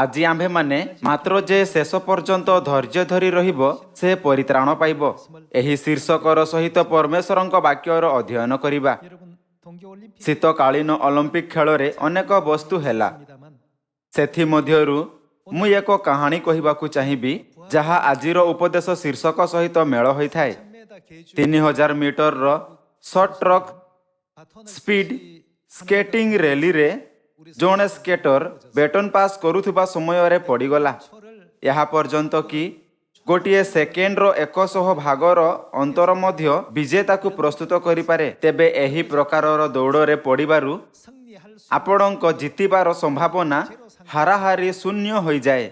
ଆଜି ଆମ୍ଭେମାନେ ମାତ୍ର ଯେ ଶେଷ ପର୍ଯ୍ୟନ୍ତ ଧୈର୍ଯ୍ୟ ଧରି ରହିବ ସେ ପରିତ୍ରାଣ ପାଇବ। ଏହି ଶୀର୍ଷକର ସହିତ ପରମେଶ୍ୱରଙ୍କ ବାକ୍ୟର ଅଧ୍ୟୟନ କରିବା। ଶୀତକାଳୀନ ଅଲିମ୍ପିକ ଖେଳରେ ଅନେକ ବସ୍ତୁ ହେଲା। ସେଥିମଧ୍ୟରୁ ମୁଁ ଏକ କାହାଣୀ କହିବାକୁ ଚାହିଁବି ଯାହା ଆଜିର ଉପଦେଶ ଶୀର୍ଷକ ସହିତ ମେଳ ହୋଇଥାଏ। 3000 ମିଟରର ସର୍ଟ ଟ୍ରାକ୍ ସ୍ପିଡ୍ ସ୍କେଟିଂ ରେଲିରେ ଜଣେ ସ୍କେଟର ବେଟନ ପାସ୍ କରୁଥିବା ସମୟରେ ପଡ଼ିଗଲା। ଏହା ପର୍ଯ୍ୟନ୍ତ କି ଗୋଟିଏ ସେକେଣ୍ଡର 100 ଭାଗର ଅନ୍ତର ମଧ୍ୟ ବିଜେତାକୁ ପ୍ରସ୍ତୁତ କରିପାରେ। ତେବେ ଏହି ପ୍ରକାରର ଦୌଡ଼ରେ ପଡ଼ିବାରୁ ଆପଣଙ୍କ ଜିତିବାର ସମ୍ଭାବନା ହାରାହାରି ଶୂନ୍ୟ ହୋଇଯାଏ।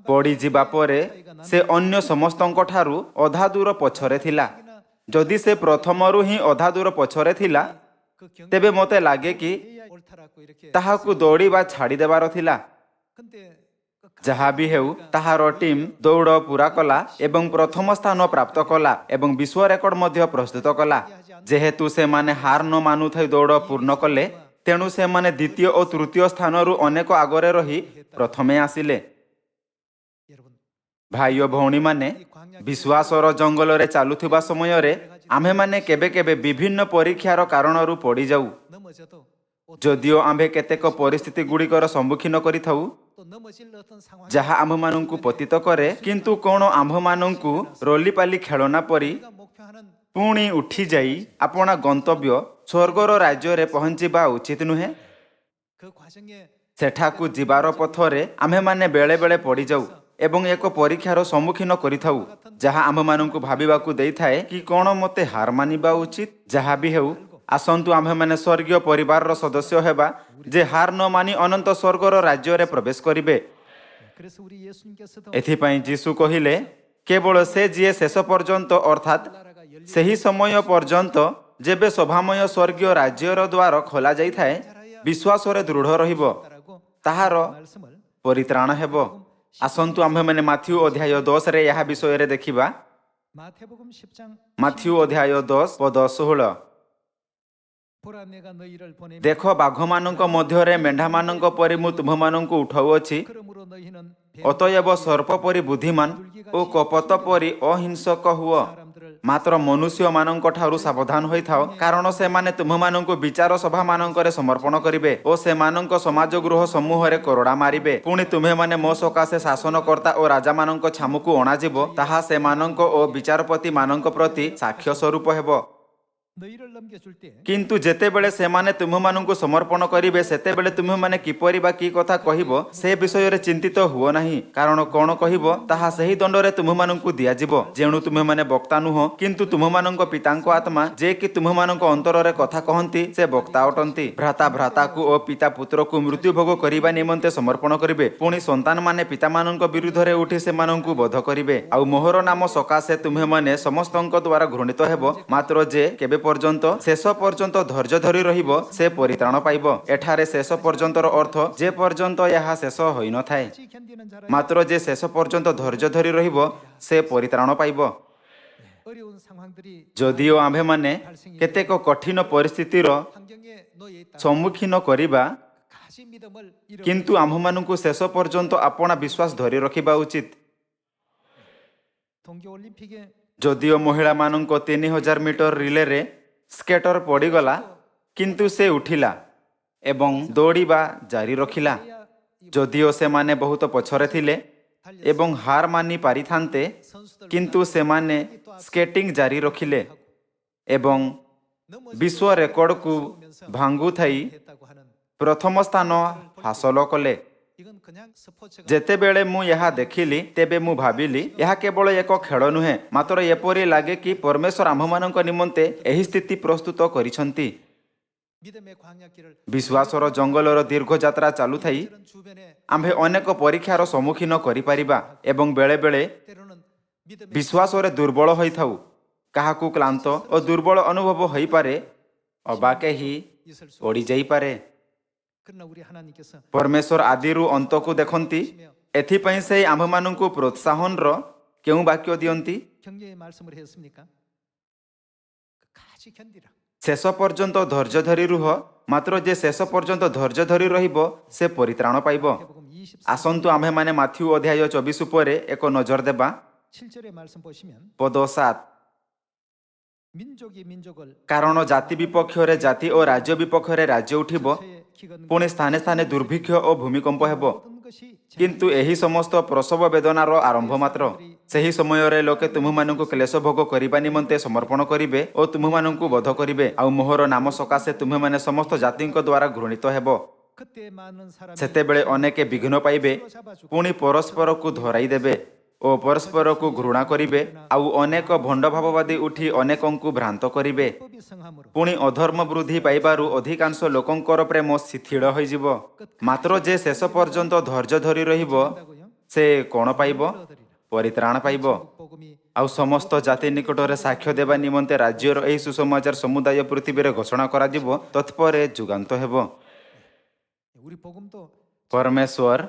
ପଡ଼ିଯିବା ପରେ ସେ ଅନ୍ୟ ସମସ୍ତଙ୍କଠାରୁ ଅଧା ଦୂର ପଛରେ ଥିଲା। ଯଦି ସେ ପ୍ରଥମରୁ ହିଁ ଅଧା ଦୂର ପଛରେ ଥିଲା ତେବେ ମୋତେ ଲାଗେ କି ତାହାକୁ ଦୌଡ଼ିବା ଛାଡ଼ିଦେବାର ଥିଲା। ଯାହା ବି ହେଉ ତାହାର ଟିମ୍ ଦୌଡ଼ ପୂରା କଲା ଏବଂ ପ୍ରଥମ ସ୍ଥାନ ପ୍ରାପ୍ତ କଲା ଏବଂ ବିଶ୍ୱ ରେକର୍ଡ ମଧ୍ୟ ପ୍ରସ୍ତୁତ କଲା। ଯେହେତୁ ସେମାନେ ହାର ନ ମାନୁଥାଇ ଦୌଡ଼ ପୂର୍ଣ୍ଣ କଲେ ତେଣୁ ସେମାନେ ଦ୍ୱିତୀୟ ଓ ତୃତୀୟ ସ୍ଥାନରୁ ଅନେକ ଆଗରେ ରହି ପ୍ରଥମେ ଆସିଲେ। ଭାଇ ଓ ଭଉଣୀମାନେ, ବିଶ୍ୱାସର ଜଙ୍ଗଲରେ ଚାଲୁଥିବା ସମୟରେ ଆମ୍ଭେମାନେ କେବେ କେବେ ବିଭିନ୍ନ ପରୀକ୍ଷାର କାରଣରୁ ପଡ଼ିଯାଉ। ଯଦିଓ ଆମ୍ଭେ କେତେକ ପରିସ୍ଥିତି ଗୁଡ଼ିକର ସମ୍ମୁଖୀନ କରିଥାଉ ଯାହା ଆମ୍ଭମାନଙ୍କୁ ପତିତ କରେ, କିନ୍ତୁ କ'ଣ ଆମ୍ଭମାନଙ୍କୁ ରୋଲିପାଲି ଖେଳନା ପରି ପୁଣି ଉଠିଯାଇ ଆପଣା ଗନ୍ତବ୍ୟ ସ୍ୱର୍ଗର ରାଜ୍ୟରେ ପହଞ୍ଚିବା ଉଚିତ ନୁହେଁ? ସେଠାକୁ ଯିବାର ପଥରେ ଆମ୍ଭେମାନେ ବେଳେବେଳେ ପଡ଼ିଯାଉ ଏବଂ ଏକ ପରୀକ୍ଷାର ସମ୍ମୁଖୀନ କରିଥାଉ ଯାହା ଆମ୍ଭମାନଙ୍କୁ ଭାବିବାକୁ ଦେଇଥାଏ କି କ'ଣ ମୋତେ ହାର ମାନିବା ଉଚିତ। ଯାହା ବି ହେଉ, ଆସନ୍ତୁ ଆମ୍ଭେମାନେ ସ୍ୱର୍ଗୀୟ ପରିବାରର ସଦସ୍ୟ ହେବା ଯେ ହାର ନ ମାନି ଅନନ୍ତ ସ୍ୱର୍ଗର ରାଜ୍ୟରେ ପ୍ରବେଶ କରିବେ। ଏଥିପାଇଁ ଯୀଶୁ କହିଲେ, କେବଳ ସେ ଯିଏ ଶେଷ ପର୍ଯ୍ୟନ୍ତ ଅର୍ଥାତ୍ ସେହି ସମୟ ପର୍ଯ୍ୟନ୍ତ ଯେବେ ସଭାମୟ ସ୍ୱର୍ଗୀୟ ରାଜ୍ୟର ଦ୍ୱାର ଖୋଲା ଯାଇଥାଏ ବିଶ୍ୱାସରେ ଦୃଢ଼ ରହିବ ତାହାର ପରିତ୍ରାଣ ହେବ। ଆସନ୍ତୁ ଆମ୍ଭେମାନେ ମାଥ୍ୟୁ ଅଧ୍ୟାୟ 10ରେ ଏହା ବିଷୟରେ ଦେଖିବା। ମାଥ୍ୟୁ ଅଧ୍ୟାୟ 10 ପଦ 16। ଦେଖ, ବାଘମାନଙ୍କ ମଧ୍ୟରେ ମେଣ୍ଢାମାନଙ୍କ ପରି ମୁଁ ତୁମ୍ଭମାନଙ୍କୁ ଉଠାଉଅଛି। ଅତଏବ ସର୍ପ ପରି ବୁଦ୍ଧିମାନ ଓ କପଟ ପରି ଅହିଂସକ ହୁଅ। ମାତ୍ର ମନୁଷ୍ୟମାନଙ୍କ ଠାରୁ ସାବଧାନ ହୋଇଥାଅ, କାରଣ ସେମାନେ ତୁମ୍ଭମାନଙ୍କୁ ବିଚାର ସଭାମାନଙ୍କରେ ସମର୍ପଣ କରିବେ ଓ ସେମାନଙ୍କ ସମାଜ ଗୃହ ସମୂହରେ କୋରଡ଼ା ମାରିବେ। ପୁଣି ତୁମ୍ଭେମାନେ ମୋ ସକାଶେ ଶାସନକର୍ତ୍ତା ଓ ରାଜାମାନଙ୍କ ଛାମୁକୁ ଅଣାଯିବ। ତାହା ସେମାନଙ୍କ ଓ ବିଚାରପତିମାନଙ୍କ ପ୍ରତି ସାକ୍ଷ୍ୟ ସ୍ୱରୂପ ହେବ। କିନ୍ତୁ ଯେତେବେଳେ ସେମାନେ ତୁମ୍ଭମାନଙ୍କୁ ସମର୍ପଣ କରିବେ ସେତେବେଳେ ତୁମ୍ଭେମାନେ କିପରି ବା କି କଥା କହିବ ସେ ବିଷୟରେ ଚିନ୍ତିତ ହୁଅ ନାହିଁ, କାରଣ କ'ଣ କହିବ ତାହା ସେହି ଦଣ୍ଡରେ ତୁମ୍ଭମାନଙ୍କୁ ଦିଆଯିବ। ଯେଣୁ ତୁମ୍ଭେମାନେ ବକ୍ତା ନୁହଁ, କିନ୍ତୁ ତୁମ୍ଭମାନଙ୍କ ପିତାଙ୍କ ଆତ୍ମା ଯେ କି ତୁମ୍ଭମାନଙ୍କ ଅନ୍ତରରେ କଥା କହନ୍ତି ସେ ବକ୍ତା ଅଟନ୍ତି। ଭ୍ରାତା ଭ୍ରାତାକୁ ଓ ପିତା ପୁତ୍ରକୁ ମୃତ୍ୟୁ ଭୋଗ କରିବା ନିମନ୍ତେ ସମର୍ପଣ କରିବେ। ପୁଣି ସନ୍ତାନମାନେ ପିତାମାନଙ୍କ ବିରୁଦ୍ଧରେ ଉଠି ସେମାନଙ୍କୁ ବଧ କରିବେ। ଆଉ ମୋହର ନାମ ସକାଶେ ତୁମ୍ଭେମାନେ ସମସ୍ତଙ୍କ ଦ୍ୱାରା ଘୃଣିତ ହେବ। ମାତ୍ର ଯେ କେବେ ପର୍ଯ୍ୟନ୍ତ ଶେଷ ପର୍ଯ୍ୟନ୍ତ ଧୈର୍ଯ୍ୟ ଧରି ରହିବ ସେ ପରିତ୍ରାଣ ପାଇବ। ଏଠାରେ ଶେଷ ପର୍ଯ୍ୟନ୍ତର ଅର୍ଥ ଯେ ପର୍ଯ୍ୟନ୍ତ ଏହା ଶେଷ ହୋଇନଥାଏ। ମାତ୍ର ଯେ ଶେଷ ପର୍ଯ୍ୟନ୍ତ ଧୈର୍ଯ୍ୟ ଧରି ରହିବ ସେ ପରିତ୍ରାଣ ପାଇବ। ଯଦିଓ ଆମ୍ଭେମାନେ କେତେକ କଠିନ ପରିସ୍ଥିତିର ସମ୍ମୁଖୀନ କରିବା, କିନ୍ତୁ ଆମ୍ଭମାନଙ୍କୁ ଶେଷ ପର୍ଯ୍ୟନ୍ତ ଆପଣା ବିଶ୍ୱାସ ଧରି ରଖିବା ଉଚିତ। ଯଦିଓ ମହିଳାମାନଙ୍କ 3000 ମିଟର ରିଲେରେ ସ୍କେଟର ପଡ଼ିଗଲା, କିନ୍ତୁ ସେ ଉଠିଲା ଏବଂ ଦୌଡ଼ିବା ଜାରି ରଖିଲା। ଯଦିଓ ସେମାନେ ବହୁତ ପଛରେ ଥିଲେ ଏବଂ ହାର ମାନି ପାରିଥାନ୍ତେ, କିନ୍ତୁ ସେମାନେ ସ୍କେଟିଂ ଜାରି ରଖିଲେ ଏବଂ ବିଶ୍ୱ ରେକର୍ଡକୁ ଭାଙ୍ଗୁଥାଇ ପ୍ରଥମ ସ୍ଥାନ ହାସଲ କଲେ। ଯେତେବେଳେ ମୁଁ ଏହା ଦେଖିଲି ତେବେ ମୁଁ ଭାବିଲି ଏହା କେବଳ ଏକ ଖେଳ ନୁହେଁ, ମାତ୍ର ଏପରି ଲାଗେ କି ପରମେଶ୍ୱର ଆମ୍ଭମାନଙ୍କ ନିମନ୍ତେ ଏହି ସ୍ଥିତି ପ୍ରସ୍ତୁତ କରିଛନ୍ତି। ବିଶ୍ୱାସର ଜଙ୍ଗଲର ଦୀର୍ଘ ଯାତ୍ରା ଚାଲୁଥାଇ ଆମ୍ଭେ ଅନେକ ପରୀକ୍ଷାର ସମ୍ମୁଖୀନ କରିପାରିବା ଏବଂ ବେଳେବେଳେ ବିଶ୍ୱାସରେ ଦୁର୍ବଳ ହୋଇଥାଉ। କାହାକୁ କ୍ଳାନ୍ତ ଓ ଦୁର୍ବଳ ଅନୁଭବ ହୋଇପାରେ, ଅବା କେହି ପଡ଼ିଯାଇପାରେ। ପରମେଶ୍ୱର ଆଦିରୁ ଅନ୍ତକୁ ଦେଖନ୍ତି, ଏଥିପାଇଁ ସେ ଆମ୍ଭମାନଙ୍କୁ ପ୍ରୋତ୍ସାହନର କେଉଁ ବାକ୍ୟ ଦିଅନ୍ତି? ଶେଷ ପର୍ଯ୍ୟନ୍ତ ଧୈର୍ଯ୍ୟ ଧରି ରୁହ, ମାତ୍ର ଯେ ଶେଷ ପର୍ଯ୍ୟନ୍ତ ଧୈର୍ଯ୍ୟ ଧରି ରହିବ ସେ ପରିତ୍ରାଣ ପାଇବ। 마태복음 24장 ଆସନ୍ତୁ ଆମ୍ଭେମାନେ ମାଥ୍ୟୁ ଅଧ୍ୟାୟ 24 ଉପରେ ଏକ ନଜର ଦେବା। 7절의 말씀 보시면 ପଦ 7। 민족이 민족을 କାରଣ ଜାତି ବିପକ୍ଷରେ ଜାତି ଓ ରାଜ୍ୟ ବିପକ୍ଷରେ ରାଜ୍ୟ ଉଠିବ, 저의 기근과 ପୁଣି ସ୍ଥାନେ ସ୍ଥାନେ ଦୁର୍ଭିକ୍ଷ ଓ ଭୂମିକମ୍ପ ହେବ। 모든 것이 କିନ୍ତୁ ଏହି ସମସ୍ତ ପ୍ରସବ ବେଦନାର ଆରମ୍ଭ ମାତ୍ର। ସେହି ସମୟରେ ଲୋକେ ତୁମମାନଙ୍କୁ କ୍ଲେଶ ଭୋଗ କରିବା ନିମନ୍ତେ ସମର୍ପଣ କରିବେ ଓ ତୁମମାନଙ୍କୁ ବଧ କରିବେ, ଆଉ ମୋହର ନାମ ସକାଶେ ତୁମେମାନେ ସମସ୍ତ ଜାତିଙ୍କ ଦ୍ୱାରା ଘୃଣିତ ହେବ। 그때 많은 사람이 ସେତେବେଳେ ଅନେକ ବିଘ୍ନ ପାଇବେ, ପୁଣି ପରସ୍ପରକୁ ଧରାଇ ଦେବେ ଓ ପରସ୍ପରକୁ ଘୃଣା କରିବେ, ଆଉ ଅନେକ ଭଣ୍ଡ ଭାବବାଦୀ ଉଠି ଅନେକଙ୍କୁ ଭ୍ରାନ୍ତ କରିବେ। 법이 성함으로 ପୁଣି ଅଧର୍ମ ବୃଦ୍ଧି ପାଇବାରୁ ଅଧିକାଂଶ ଲୋକଙ୍କର ପ୍ରେମ ଶିଥିଳ ହୋଇଯିବ। ମାତ୍ର ଯେ ଶେଷ ପର୍ଯ୍ୟନ୍ତ ଧୈର୍ଯ୍ୟ ଧରି ରହିବ 한다고요? ସେ କ'ଣ ପାଇବ? 얻으리라. ପରିତ୍ରାଣ ପାଇବ। 복음이 ଆଉ ସମସ୍ତ ଜାତି ନିକଟରେ ସାକ୍ଷ୍ୟ ଦେବା ନିମନ୍ତେ ରାଜ୍ୟର ଏହି ସୁସମାଚାର ସମୁଦାୟ ପୃଥିବୀରେ ଘୋଷଣା କରାଯିବ, ତତ୍ପରେ ଯୁଗାନ୍ତ ହେବ। 우리 복음도 ପରମେଶ୍ୱର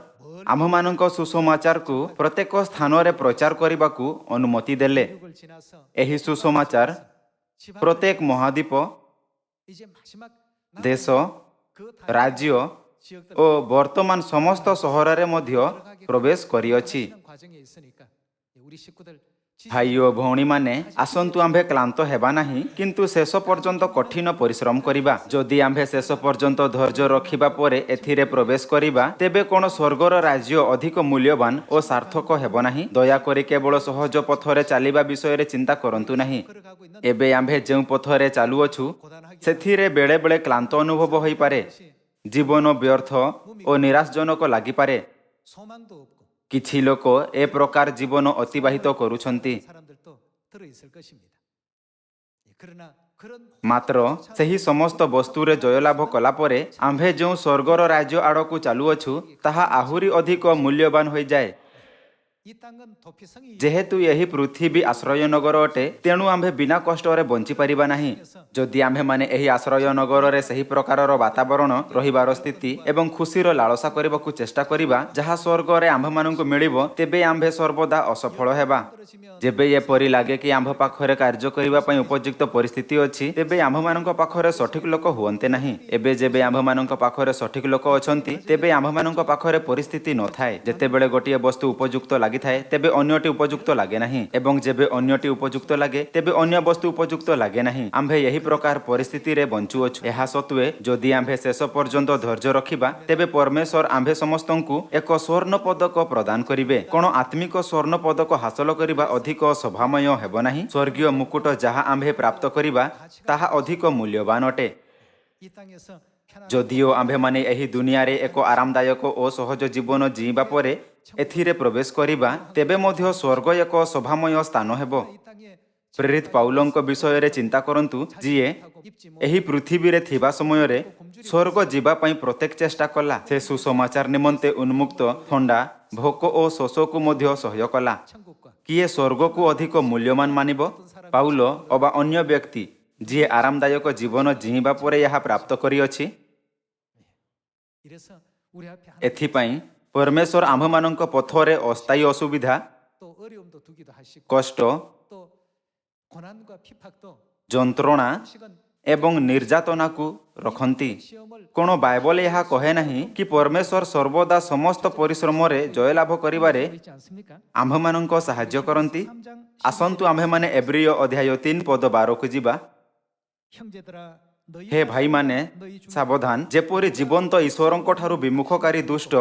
ଆମ୍ଭମାନଙ୍କ ସୁସମାଚାରକୁ ପ୍ରତ୍ୟେକ ସ୍ଥାନରେ ପ୍ରଚାର କରିବାକୁ ଅନୁମତି ଦେଲେ। 육을 지나서 ଏହି ସୁସମାଚାର ପ୍ରତ୍ୟେକ ମହାଦ୍ୱୀପ, 이제 마지막 ଦେଶ, 그 ରାଜ୍ୟ 지역들 ଓ ବର୍ତ୍ତମାନ ସମସ୍ତ ସହରରେ ମଧ୍ୟ ପ୍ରବେଶ କରିଅଛି। 과정에 있으니까 우리 식구들 ଭାଇ ଓ ଭଉଣୀମାନେ, ଆସନ୍ତୁ ଆମ୍ଭେ କ୍ଳାନ୍ତ ହେବା ନାହିଁ, କିନ୍ତୁ ଶେଷ ପର୍ଯ୍ୟନ୍ତ କଠିନ ପରିଶ୍ରମ କରିବା। ଯଦି ଆମ୍ଭେ ଶେଷ ପର୍ଯ୍ୟନ୍ତ ଧୈର୍ଯ୍ୟ ରଖିବା ପରେ ଏଥିରେ ପ୍ରବେଶ କରିବା, ତେବେ କ'ଣ ସ୍ୱର୍ଗର ରାଜ୍ୟ ଅଧିକ ମୂଲ୍ୟବାନ ଓ ସାର୍ଥକ ହେବ ନାହିଁ? ଦୟାକରି କେବଳ ସହଜ ପଥରେ ଚାଲିବା ବିଷୟରେ ଚିନ୍ତା କରନ୍ତୁ ନାହିଁ। 걸어가고 있는 ଏବେ ଆମ୍ଭେ ଯେଉଁ ପଥରେ ଚାଲୁଅଛୁ ସେଥିରେ ବେଳେବେଳେ କ୍ଳାନ୍ତ ଅନୁଭବ ହୋଇପାରେ, ଜୀବନ ବ୍ୟର୍ଥ ଓ ନିରାଶଜନକ ଲାଗିପାରେ। 소망도 없고 କିଛି ଲୋକ ଏ ପ୍ରକାର ଜୀବନ ଅତିବାହିତ କରୁଛନ୍ତି। 사람들도 들어 있을 것입니다. 그러나 그런 ମାତ୍ର ସେହି ସମସ୍ତ ବସ୍ତୁରେ ଜୟଲାଭ କଲା ପରେ ଆମ୍ଭେ ଯେଉଁ ସ୍ୱର୍ଗର ରାଜ୍ୟ ଆଡ଼କୁ ଚାଲୁଅଛୁ ତାହା ଆହୁରି ଅଧିକ ମୂଲ୍ୟବାନ ହୋଇଯାଏ। 이 땅은 도피성이 ଯେହେତୁ ଏହି ପୃଥିବୀ ଆଶ୍ରୟ ନଗର ଅଟେ, ତେଣୁ ଆମ୍ଭେ ବିନା କଷ୍ଟରେ ବଞ୍ଚିପାରିବା ନାହିଁ। ଯଦି ଆମ୍ଭେମାନେ ଏହି ଆଶ୍ରୟ ନଗରରେ ସେହି ପ୍ରକାରର ବାତାବରଣ, ରହିବାର ସ୍ଥିତି ଏବଂ ଖୁସିର ଲାଳସା କରିବାକୁ ଚେଷ୍ଟା କରିବା ଯାହା ସ୍ୱର୍ଗରେ ଆମ୍ଭମାନଙ୍କୁ ମିଳିବ, ତେବେ ଆମ୍ଭେ ସର୍ବଦା ଅସଫଳ ହେବା। ଯେବେ ଏପରି ଲାଗେ କି ଆମ୍ଭ ପାଖରେ କାର୍ଯ୍ୟ କରିବା ପାଇଁ ଉପଯୁକ୍ତ ପରିସ୍ଥିତି ଅଛି, ତେବେ ଆମ୍ଭମାନଙ୍କ ପାଖରେ ସଠିକ ଲୋକ ହୁଅନ୍ତେ ନାହିଁ। ଏବେ ଯେବେ ଆମ୍ଭମାନଙ୍କ ପାଖରେ ସଠିକ ଲୋକ ଅଛନ୍ତି, ତେବେ ଆମ୍ଭମାନଙ୍କ ପାଖରେ ପରିସ୍ଥିତି ନଥାଏ। ଯେତେବେଳେ ଗୋଟିଏ ବସ୍ତୁ ଉପଯୁକ୍ତ ଲାଗିଥାଏ, ତେବେ ଅନ୍ୟଟି ଉପଯୁକ୍ତ ଲାଗେ ନାହିଁ, ଏବଂ ଯେବେ ଅନ୍ୟଟି ଉପଯୁକ୍ତ ଲାଗେ, ତେବେ ଅନ୍ୟ ବସ୍ତୁ ଉପଯୁକ୍ତ ଲାଗେ ନାହିଁ। ଆମ୍ଭେ ଏହି ପ୍ରକାର ପରିସ୍ଥିତିରେ ବଞ୍ଚୁଅଛୁ। ଏହା ସତ୍ତ୍ୱେ ଯଦି ଆମ୍ଭେ ଶେଷ ପର୍ଯ୍ୟନ୍ତ ଧୈର୍ଯ୍ୟ ରଖିବା, ତେବେ ପରମେଶ୍ୱର ଆମ୍ଭେ ସମସ୍ତଙ୍କୁ ଏକ ସ୍ୱର୍ଣ୍ଣ ପଦକ ପ୍ରଦାନ କରିବେ। କ'ଣ ଆତ୍ମିକ ସ୍ୱର୍ଣ୍ଣ ପଦକ ହାସଲ କରିବା ଅଧିକ ଶୋଭାମୟ ହେବ ନାହିଁ? ସ୍ୱର୍ଗୀୟ ମୁକୁଟ ଯାହା ଆମ୍ଭେ ପ୍ରାପ୍ତ କରିବା ତାହା ଅଧିକ ମୂଲ୍ୟବାନ ଅଟେ। 이 땅에서 편안한 ଯଦିଓ ଆମ୍ଭେମାନେ ଏହି ଦୁନିଆରେ ଏକ ଆରାମଦାୟକ ଓ ସହଜ ଜୀବନ ଜୀଇବା ପରେ ଏଥିରେ ପ୍ରବେଶ କରିବା, ତେବେ ମଧ୍ୟ ସ୍ୱର୍ଗ ଏକ ଶୋଭାମୟ ସ୍ଥାନ ହେବ। 이 땅에 ପ୍ରେରିତ ପାଉଲଙ୍କ ବିଷୟରେ ଚିନ୍ତା କରନ୍ତୁ, ଯିଏ ଏହି ପୃଥିବୀରେ ଥିବା ସମୟରେ ସ୍ୱର୍ଗ ଯିବା ପାଇଁ ପ୍ରତ୍ୟେକ ଚେଷ୍ଟା କଲା। ସେ ସୁସମାଚାର ନିମନ୍ତେ ଉନ୍ମୁକ୍ତ, ଥଣ୍ଡା, ଭୋକ ଓ ଶୋଷକୁ ମଧ୍ୟ ସହ୍ୟ କଲା। 천국과 କିଏ ସ୍ୱର୍ଗକୁ ଅଧିକ ମୂଲ୍ୟବାନ ମାନିବ? ପାଉଲ ଅବା ଅନ୍ୟ ବ୍ୟକ୍ତି ଯିଏ ଆରାମଦାୟକ ଜୀବନ ଜୀଇବା ପରେ ଏହା ପ୍ରାପ୍ତ କରିଅଛି? 이래서 우리 앞에 ଏଥିପାଇଁ ପରମେଶ୍ୱର ଆମ୍ଭମାନଙ୍କ ପଥରେ ଅସ୍ଥାୟୀ ଅସୁବିଧା, 또 어려움도 두기도 하시고 କଷ୍ଟ, 또 고난과 핍박도 ଯନ୍ତ୍ରଣା 시간 ଏବଂ ନିର୍ଯାତନାକୁ ରଖନ୍ତି। 시험을 କ'ଣ ବାଇବଲ ଏହା କହେ ନାହିଁ କି ପରମେଶ୍ୱର ସର୍ବଦା ସମସ୍ତ ପରିଶ୍ରମରେ ଜୟଲାଭ କରିବାରେ 있지 않습니까? ଆମ୍ଭମାନଙ୍କ ସାହାଯ୍ୟ କରନ୍ତି? 3장 ଆସନ୍ତୁ ଆମ୍ଭେମାନେ ଏବ୍ରିୟ ଅଧ୍ୟାୟ 3 ପଦ 12କୁ ଯିବା। 형제들아 너희 ହେ ଭାଇମାନେ, ସାବଧାନ, ଯେପରି ଜୀବନ୍ତ ଈଶ୍ୱରଙ୍କ ଠାରୁ ବିମୁଖକାରୀ ଦୁଷ୍ଟ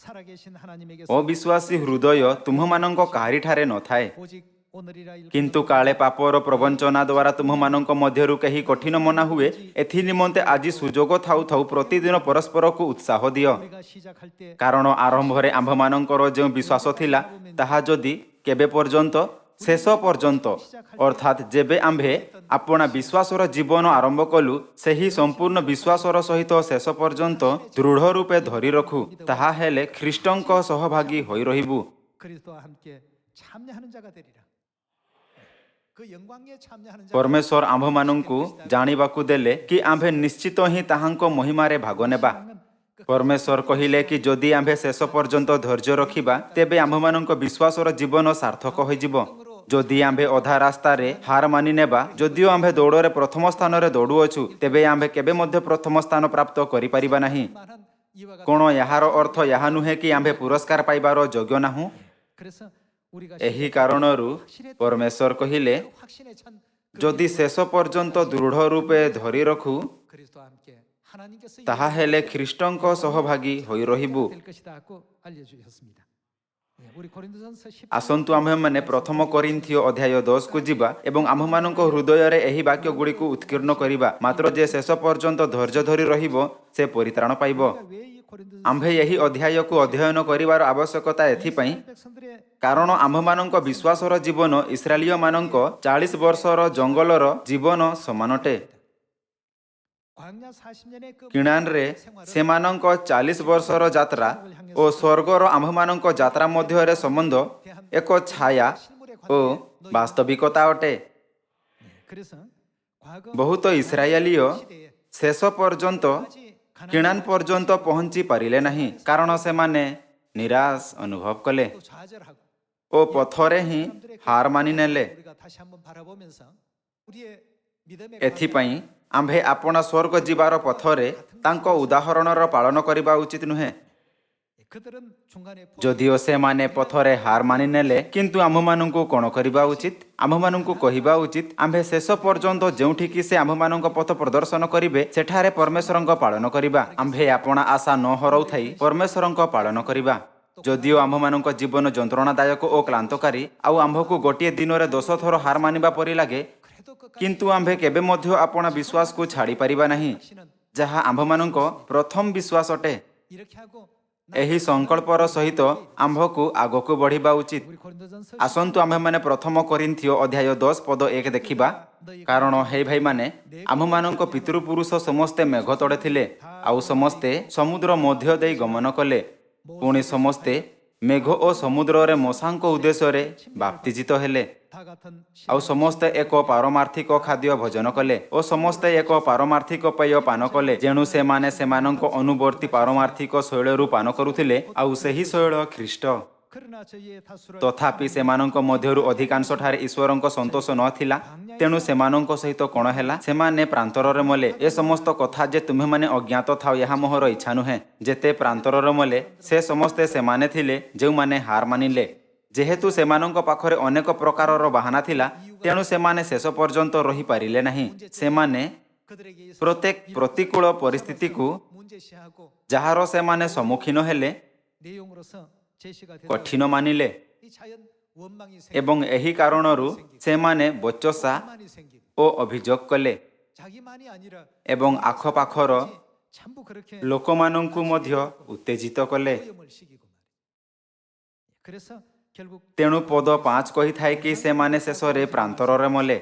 살아계신 하나님에게서 ଅବିଶ୍ୱାସୀ ହୃଦୟ ତୁମମାନଙ୍କ କାହାରିଠାରେ ନଥାଏ। 오직 오늘이라 କିନ୍ତୁ କାଳେ ପାପର ପ୍ରବଞ୍ଚନା ଦ୍ୱାରା ତୁମମାନଙ୍କ ମଧ୍ୟରୁ କେହି କଠିନ ମନା ହୁଏ, ଏଥି ନିମନ୍ତେ ଆଜି ସୁଯୋଗ ଥାଉ ଥାଉ ପ୍ରତିଦିନ ପରସ୍ପରକୁ ଉତ୍ସାହ ଦିଅ। 우리가 시작할 때 କାରଣ ଆରମ୍ଭରେ ଆମ୍ଭମାନଙ୍କର ଯେଉଁ ବିଶ୍ୱାସ ଥିଲା, ତାହା ଯଦି କେବେ ପର୍ଯ୍ୟନ୍ତ, ଶେଷ ପର୍ଯ୍ୟନ୍ତ, ଅର୍ଥାତ୍ ଯେବେ ଆମ୍ଭେ ଆପଣା ବିଶ୍ୱାସର ଜୀବନ ଆରମ୍ଭ କଲୁ, ସେହି ସମ୍ପୂର୍ଣ୍ଣ ବିଶ୍ୱାସର ସହିତ ଶେଷ ପର୍ଯ୍ୟନ୍ତ ଦୃଢ଼ ରୂପେ ଧରି ରଖୁ, ତାହା ହେଲେ ଖ୍ରୀଷ୍ଟଙ୍କ ସହଭାଗୀ ହୋଇ ରହିବୁ। 그리스도와 함께 참여하는 자가 되리라. 그 영광에 참여하는 자 ପରମେଶ୍ୱର ଆମ୍ଭମାନଙ୍କୁ ଜାଣିବାକୁ ଦେଲେ କି ଆମ୍ଭେ ନିଶ୍ଚିତ ହିଁ ତାହାଙ୍କ ମହିମାରେ ଭାଗ ନେବା। ପରମେଶ୍ୱର କହିଲେ କି ଯଦି ଆମ୍ଭେ ଶେଷ ପର୍ଯ୍ୟନ୍ତ ଧୈର୍ଯ୍ୟ ରଖିବା, ତେବେ ଆମ୍ଭମାନଙ୍କ ବିଶ୍ୱାସର ଜୀବନ ସାର୍ଥକ ହୋଇଯିବ। ଯଦି ଆମ୍ଭେ ଅଧା ରାସ୍ତାରେ ହାର ମାନି ନେବା, ଯଦିଓ ଆମ୍ଭେ ଦୌଡ଼ରେ ପ୍ରଥମ ସ୍ଥାନରେ ଦୌଡ଼ୁଅଛୁ, ତେବେ ଆମ୍ଭେ କେବେ ମଧ୍ୟ ପ୍ରଥମ ସ୍ଥାନ ପ୍ରାପ୍ତ କରିପାରିବା ନାହିଁ। 만한 이와 같은 କ'ଣ ଏହାର ଅର୍ଥ ଏହା ନୁହେଁ କି ଆମ୍ଭେ ପୁରସ୍କାର ପାଇବାର ଯୋଗ୍ୟ ନାହୁଁ? 그래서 우리가 ଏହି କାରଣରୁ ପରମେଶ୍ୱର କହିଲେ, 확신에 찬 ଯଦି ଶେଷ ପର୍ଯ୍ୟନ୍ତ ଦୃଢ଼ ରୂପେ ଧରି ରଖୁ, 그리스도와 함께 하나님께서 ତାହାହେଲେ ଖ୍ରୀଷ୍ଟଙ୍କ ସହଭାଗୀ ହୋଇ ରହିବୁ। 될 것이다고 알려주셨습니다. 우리 고린도전서 10장 ଆସନ୍ତୁ ଆମ୍ଭେମାନେ ପ୍ରଥମ କରିନ୍ଥିଓ ଅଧ୍ୟାୟ 10କୁ ଯିବା ଏବଂ ଆମ୍ଭମାନଙ୍କ ହୃଦୟରେ ଏହି ବାକ୍ୟ ଗୁଡ଼ିକୁ ଉତ୍କୀର୍ଣ୍ଣ କରିବା। ମାତ୍ର ଯେ ଶେଷ ପର୍ଯ୍ୟନ୍ତ ଧୈର୍ଯ୍ୟ ଧରି ରହିବ, ସେ ପରିତ୍ରାଣ ପାଇବ। 왜이 고린도전서 ଆମ୍ଭେ ଏହି ଅଧ୍ୟାୟକୁ ଅଧ୍ୟୟନ କରିବାର ଆବଶ୍ୟକତା ଏଥିପାଇଁ, 백성들의 କାରଣ ଆମ୍ଭମାନଙ୍କ ବିଶ୍ୱାସର ଜୀବନ ଇସ୍ରାଏଲୀୟମାନଙ୍କ 40 ବର୍ଷର ଜଙ୍ଗଲର ଜୀବନ ସମାନ ଅଟେ। 광야 40년의 그 କିଣାନରେ ସେମାନଙ୍କ 40 ବର୍ଷର ଯାତ୍ରା ଓ ସ୍ୱର୍ଗର ଆମ୍ଭମାନଙ୍କ ଯାତ୍ରା ମଧ୍ୟରେ ସମ୍ବନ୍ଧ ଏକ ଛାୟା ଓ ବାସ୍ତବିକତା ଅଟେ। 그래서 과거 ବହୁତ ଇସ୍ରାଏଲୀୟ ଶେଷ ପର୍ଯ୍ୟନ୍ତ କିଣାନ ପର୍ଯ୍ୟନ୍ତ ପହଞ୍ଚି ପାରିଲେ ନାହିଁ, କାରଣ ସେମାନେ ନିରାଶ ଅନୁଭବ କଲେ 또 좌절하고 ଓ ପଥରେ ହିଁ ହାର ମାନିନେଲେ। 우리가 다시 한번 바라보면서 우리의 믿음의 ଏଥିପାଇଁ ଆମ୍ଭେ ଆପଣା ସ୍ୱର୍ଗ ଯିବାର ପଥରେ ତାଙ୍କ ଉଦାହରଣର ପାଳନ କରିବା ଉଚିତ ନୁହେଁ। 그들은 중간에 ଯଦିଓ ସେମାନେ ପଥରେ ହାର ମାନିନେଲେ, କିନ୍ତୁ ଆମ୍ଭମାନଙ୍କୁ କ'ଣ କରିବା ଉଚିତ? ଆମ୍ଭମାନଙ୍କୁ କହିବା ଉଚିତ, ଆମ୍ଭେ ଶେଷ ପର୍ଯ୍ୟନ୍ତ ଯେଉଁଠିକି ସେ ଆମ୍ଭମାନଙ୍କ ପଥ ପ୍ରଦର୍ଶନ କରିବେ, ସେଠାରେ ପରମେଶ୍ୱରଙ୍କ ପାଳନ କରିବା। ଆମ୍ଭେ ଆପଣା ଆଶା ନ ହରାଉଥାଇ ପରମେଶ୍ୱରଙ୍କ ପାଳନ କରିବା। ଯଦିଓ ଆମ୍ଭମାନଙ୍କ ଜୀବନ ଯନ୍ତ୍ରଣାଦାୟକ ଓ କ୍ଳାନ୍ତକାରୀ, ଆଉ ଆମ୍ଭକୁ ଗୋଟିଏ ଦିନରେ 10 ଥର ହାର ମାନିବା ପରି ଲାଗେ, 그래도 끝까지 କିନ୍ତୁ ଆମ୍ଭେ କେବେ ମଧ୍ୟ ଆପଣା ବିଶ୍ୱାସକୁ ଛାଡ଼ିପାରିବା ନାହିଁ, ଯାହା ଆମ୍ଭମାନଙ୍କ ପ୍ରଥମ ବିଶ୍ୱାସ ଅଟେ। 이렇게 하고 ଏହି ସଂକଳ୍ପର ସହିତ ଆମ୍ଭକୁ ଆଗକୁ ବଢ଼ିବା ଉଚିତ। 우리 고린도전서 ଆସନ୍ତୁ ଆମ୍ଭେମାନେ ପ୍ରଥମ କରିନ୍ଥିଓ ଅଧ୍ୟାୟ 10 ପଦ 1 ଦେଖିବା। କାରଣ ହେ ଭାଇମାନେ, ଆମ୍ଭମାନଙ୍କ ପିତୃପୁରୁଷ ସମସ୍ତେ ମେଘ ତଳେ ଥିଲେ, ଆଉ ସମସ୍ତେ ସମୁଦ୍ର ମଧ୍ୟ ଦେଇ ଗମନ କଲେ। ପୁଣି ସମସ୍ତେ ମେଘ ଓ ସମୁଦ୍ରରେ ମଶାଙ୍କ ଉଦ୍ଦେଶ୍ୟରେ ବାପ୍ତିଜିତ ହେଲେ। 다 같은 ଆଉ ସମସ୍ତେ ଏକ ପାରମାର୍ଥିକ ଖାଦ୍ୟ ଭୋଜନ କଲେ ଓ ସମସ୍ତେ ଏକ ପାରମାର୍ଥିକ ପେୟ ପାନ କଲେ, ଯେଣୁ ସେମାନେ ସେମାନଙ୍କ ଅନୁବର୍ତ୍ତୀ ପାରମାର୍ଥିକ ଶୈଳରୁ ପାନ କରୁଥିଲେ, ଆଉ ସେହି ଶୈଳ ଖ୍ରୀଷ୍ଟ। 그러나 저희의 다수를 ତଥାପି ସେମାନଙ୍କ ମଧ୍ୟରୁ ଅଧିକାଂଶଠାରେ ଈଶ୍ୱରଙ୍କ ସନ୍ତୋଷ ନଥିଲା। ତେଣୁ ସେମାନଙ୍କ ସହିତ କ'ଣ ହେଲା? ସେମାନେ ପ୍ରାନ୍ତରରେ ମଲେ। ଏ ସମସ୍ତ କଥା ଯେ ତୁମେମାନେ ଅଜ୍ଞାତ ଥାଅ, ଏହା ମୋହର ଇଚ୍ଛା ନୁହେଁ। ଯେତେ ପ୍ରାନ୍ତରରେ ମଲେ, ସେ ସମସ୍ତେ ସେମାନେ ଥିଲେ ଯେଉଁମାନେ ହାର ମାନିଲେ। ଯେହେତୁ ସେମାନଙ୍କ ପାଖରେ ଅନେକ ପ୍ରକାରର ବାହାନା ଥିଲା, ତେଣୁ ସେମାନେ ଶେଷ ପର୍ଯ୍ୟନ୍ତ ରହିପାରିଲେ ନାହିଁ। ସେମାନେ 그들에게 있어서 ପ୍ରତ୍ୟେକ ପ୍ରତିକୂଳ ପରିସ୍ଥିତିକୁ 문제시하고 ଯାହାର ସେମାନେ ସମ୍ମୁଖୀନ ହେଲେ 내용으로서 제시가 되는 କଠିନ ମାନିଲେ 이 자연 원망이 ଏବଂ ଏହି କାରଣରୁ ସେମାନେ ବଚସା 생기고 생기고 ଓ ଅଭିଯୋଗ କଲେ 자기만이 아니라 ଏବଂ ଆଖପାଖର 전부 그렇게 ଲୋକମାନଙ୍କୁ ମଧ୍ୟ ଉତ୍ତେଜିତ କଲେ। 오염을 시키고 말이에요. 그래서 결국 ତେଣୁ ପଦ 5 କହିଥାଏ କି ସେମାନେ ଶେଷରେ ପ୍ରାନ୍ତରରେ ମଲେ।